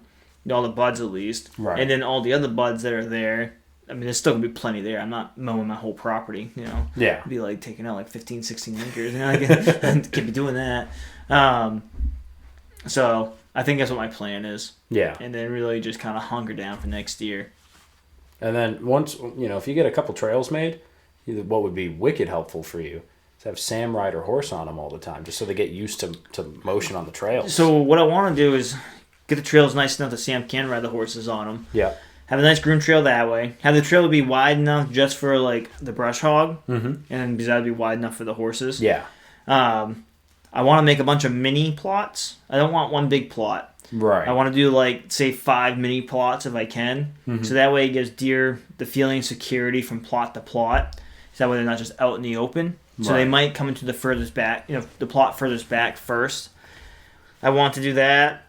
All the buds at least. Right. And then all the other buds that are there, I mean, there's still going to be plenty there. I'm not mowing my whole property, Yeah. It'd be like taking out like 15, 16 acres. I can't be doing that. So I think that's what my plan is. Yeah. And then really just kind of hunker down for next year. And then once, if you get a couple trails made, what would be wicked helpful for you is have Sam ride her horse on them all the time, just so they get used to motion on the trails. So what I want to do is get the trails nice enough that Sam can ride the horses on them. Yeah. Have a nice groom trail that way. Have the trail be wide enough just for like the brush hog. Mm-hmm. And because that would be wide enough for the horses. Yeah. I want to make a bunch of mini plots. I don't want one big plot. Right. I want to do like, say, 5 mini plots if I can. Mm-hmm. So that way it gives deer the feeling of security from plot to plot. So that way they're not just out in the open. So they might come into the furthest back, the plot furthest back first. I want to do that.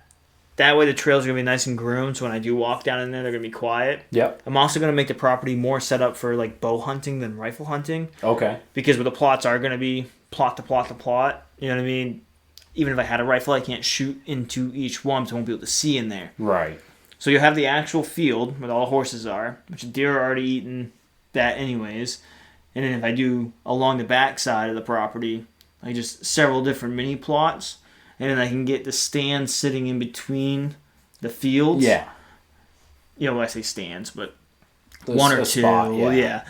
That way the trails are going to be nice and groomed. So when I do walk down in there, they're going to be quiet. Yep. I'm also going to make the property more set up for like bow hunting than rifle hunting. Okay. Because where the plots are going to be plot to plot to plot. You know what I mean? Even if I had a rifle, I can't shoot into each one, so I won't be able to see in there. Right. So you have the actual field where all the horses are, which the deer are already eating that anyways. And then if I do along the back side of the property, like just several different mini plots, and then I can get the stands sitting in between the fields. Yeah. I say stands, but There's one or a two. spot, yeah.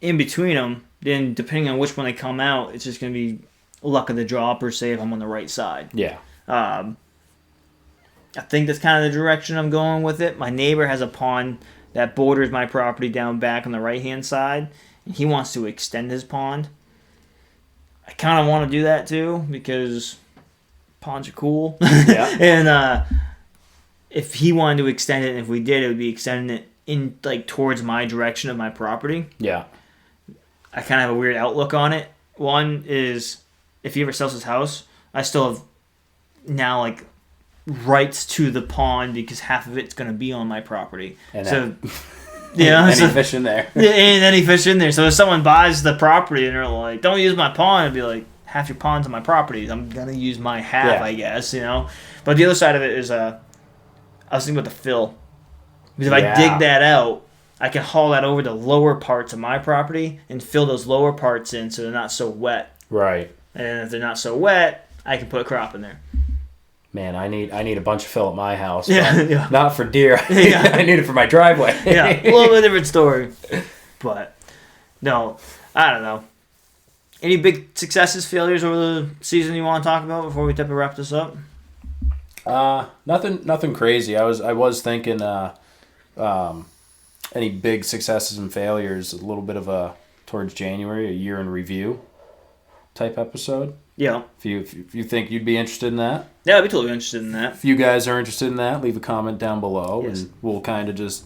In between them, then depending on which one they come out, it's just going to be luck of the draw per se if I'm on the right side. Yeah. I think that's kind of the direction I'm going with it. My neighbor has a pond that borders my property down back on the right-hand side, and he wants to extend his pond. I kind of want to do that too because ponds are cool. Yeah. And if he wanted to extend it, and if we did, it would be extending it in like towards my direction of my property. Yeah. I kind of have a weird outlook on it. One is if he ever sells his house, I still have now like rights to the pond because half of it's going to be on my property. And so, any fish in there. Yeah, ain't any fish in there. So if someone buys the property and they're like, "Don't use my pond," I'd be like, "Half your pond's on my property. I'm gonna use my half, I guess." But the other side of it is, I was thinking about the fill because if I dig that out, I can haul that over the lower parts of my property and fill those lower parts in so they're not so wet. Right. And if they're not so wet, I can put a crop in there. Man, I need a bunch of fill at my house. Yeah. Not for deer. Yeah. I need it for my driveway. Yeah, a little bit different story. But, no, I don't know. Any big successes, failures over the season you want to talk about before we wrap this up? Nothing crazy. I was thinking any big successes and failures, a little bit of a towards January, a year in review type episode. Yeah. If you think you'd be interested in that. Yeah, I'd be totally interested in that. If you guys are interested in that, leave a comment down below, Yes. and we'll kind of just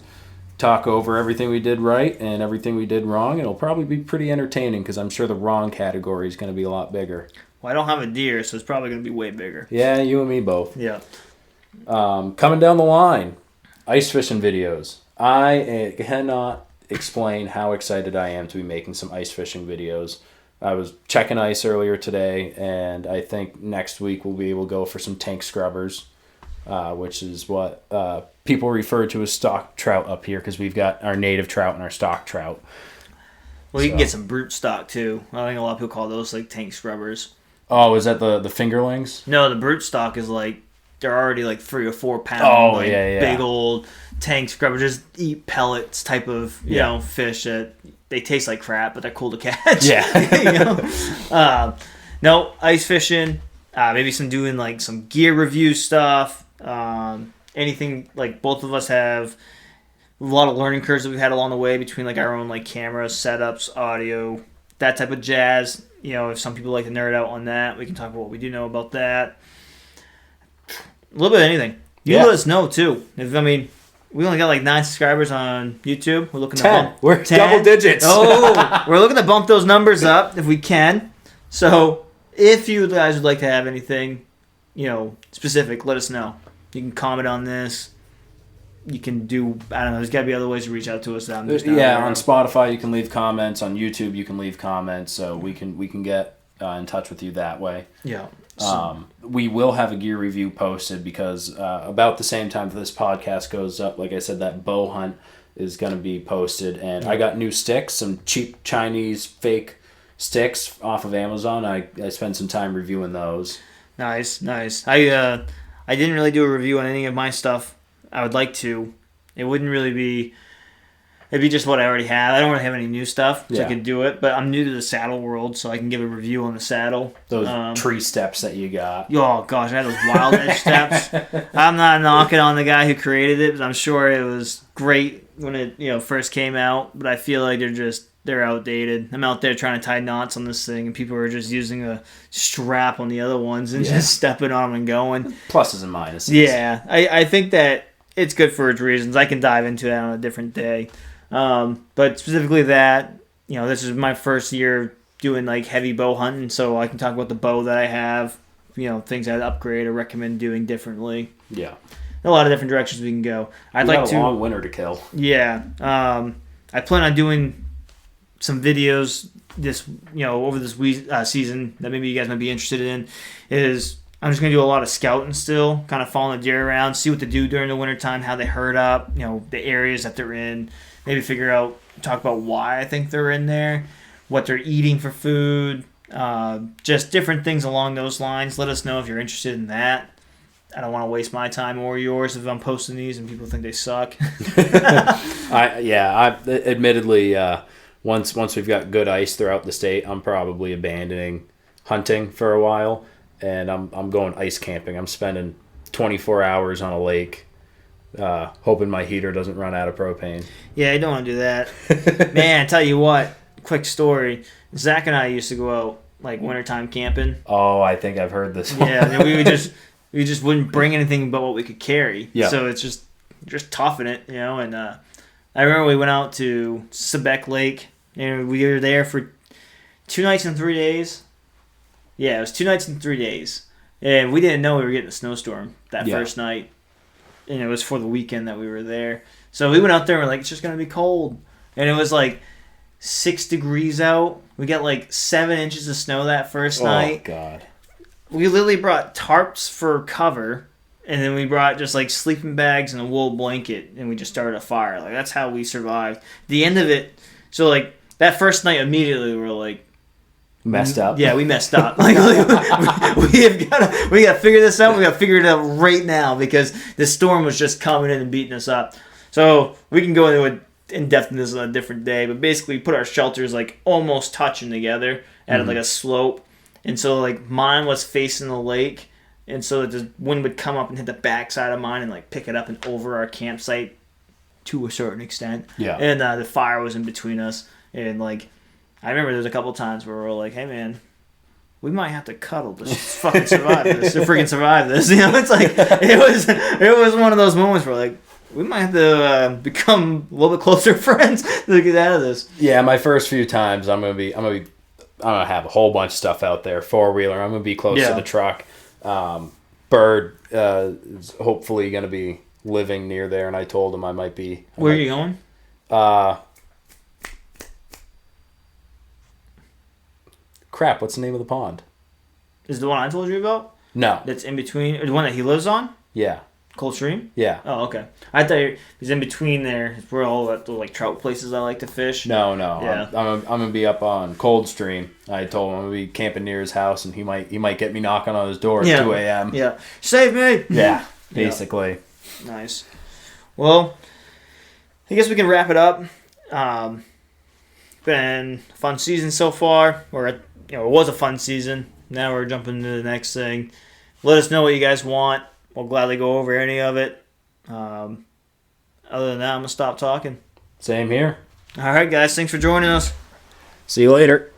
talk over everything we did right and everything we did wrong. It'll probably be pretty entertaining because I'm sure the wrong category is going to be a lot bigger. Well, I don't have a deer, so it's probably going to be way bigger. Yeah, you and me both. Yeah. Coming down the line, ice fishing videos. I cannot explain how excited I am to be making some ice fishing videos. I was checking ice earlier today, and I think next week we'll be able to go for some tank scrubbers, which is what people refer to as stock trout up here because we've got our native trout and our stock trout. Well, you can get some brute stock too. I think a lot of people call those like tank scrubbers. Oh, is that the fingerlings? No, the brute stock is like they're already like 3 or 4 pound. Oh, like, yeah. Big old tank scrubbers. Just eat pellets type of you know fish that they taste like crap, but they're cool to catch. Yeah. No, ice fishing. Maybe doing like some gear review stuff. Anything like both of us have a lot of learning curves that we've had along the way between like our own like cameras, setups, audio, that type of jazz. You know, if some people like to nerd out on that, we can talk about what we do know about that. A little bit of anything. You let us know too. We only got like 9 subscribers on YouTube. We're looking 10. to bump We're 10. double digits. We're looking to bump those numbers up if we can. So if you guys would like to have anything, specific, let us know. You can comment on this. You can do, I don't know, there's got to be other ways to reach out to us. That I'm just not aware on of. Spotify you can leave comments. On YouTube you can leave comments. So we can get in touch with you that way. Yeah. We will have a gear review posted because about the same time this podcast goes up, like I said, that bow hunt is going to be posted. And I got new sticks, some cheap Chinese fake sticks off of Amazon. I spent some time reviewing those. Nice. I didn't really do a review on any of my stuff. I would like to. It wouldn't really be... It'd be just what I already have. I don't really have any new stuff, so I could do it. But I'm new to the saddle world, so I can give a review on the saddle. Those tree steps that you got. Oh, gosh, I had those wild edge steps. I'm not knocking on the guy who created it, but I'm sure it was great when it first came out. But I feel like they're outdated. I'm out there trying to tie knots on this thing, and people are just using a strap on the other ones and just stepping on them and going. Pluses and minuses. Yeah, I think that it's good for its reasons. I can dive into that on a different day. But specifically that, this is my first year doing like heavy bow hunting, so I can talk about the bow that I have, things I'd upgrade or recommend doing differently. Yeah. A lot of different directions we can go. I'd we like got to a long winter to kill. Yeah. I plan on doing some videos over this season that maybe you guys might be interested in. I'm just going to do a lot of scouting still, kind of following the deer around, see what they do during the wintertime, how they herd up, the areas that they're in, maybe talk about why I think they're in there, what they're eating for food, just different things along those lines. Let us know if you're interested in that. I don't want to waste my time or yours if I'm posting these and people think they suck. Admittedly, once we've got good ice throughout the state, I'm probably abandoning hunting for a while. And I'm going ice camping. I'm spending 24 hours on a lake, hoping my heater doesn't run out of propane. Yeah, I don't want to do that. Man, I tell you what, quick story. Zach and I used to go out like wintertime camping. Oh, I think I've heard this one. Yeah, and we just wouldn't bring anything but what we could carry. Yeah. So it's just toughing it, and I remember we went out to Sebec Lake, and we were there for 2 nights and 3 days. Yeah, it was 2 nights and 3 days. And we didn't know we were getting a snowstorm that first night. And it was for the weekend that we were there. So we went out there and we're like, it's just going to be cold. And it was like 6 degrees out. We got like 7 inches of snow that first night. Oh, God. We literally brought tarps for cover. And then we brought just like sleeping bags and a wool blanket. And we just started a fire. Like, that's how we survived. The end of it, so like that first night immediately we were like, messed up. Yeah, we messed up. Like, we got to figure this out. We got to figure it out right now because this storm was just coming in and beating us up. So we can go into it in depth in this on a different day. But basically, we put our shelters like almost touching together at like a slope, and so like mine was facing the lake, and so that the wind would come up and hit the backside of mine and like pick it up and over our campsite to a certain extent. Yeah. And the fire was in between us, and like. I remember there was a couple times where we were like, hey, man, we might have to cuddle to fucking survive this. To freaking survive this. It's like, it was one of those moments where like, we might have to become a little bit closer friends to get out of this. Yeah, my first few times, I'm gonna have a whole bunch of stuff out there. 4-wheeler, I'm gonna be close to the truck. Bird is hopefully gonna be living near there, and I told him I might be. Where are you going? Crap, what's the name of the pond? Is the one I told you about? No. That's in between, or the one that he lives on? Yeah. Coldstream? Yeah. Oh, okay. I thought he's in between there. It's where all the like trout places I like to fish. No. Yeah. I'm gonna be up on Coldstream. I told him I'm gonna be camping near his house, and he might get me knocking on his door at 2 a.m. Yeah. Save me! Yeah, basically. Nice. Well, I guess we can wrap it up. Been a fun season so far. It was a fun season. Now we're jumping into the next thing. Let us know what you guys want. We'll gladly go over any of it. Other than that, I'm going to stop talking. Same here. All right, guys. Thanks for joining us. See you later.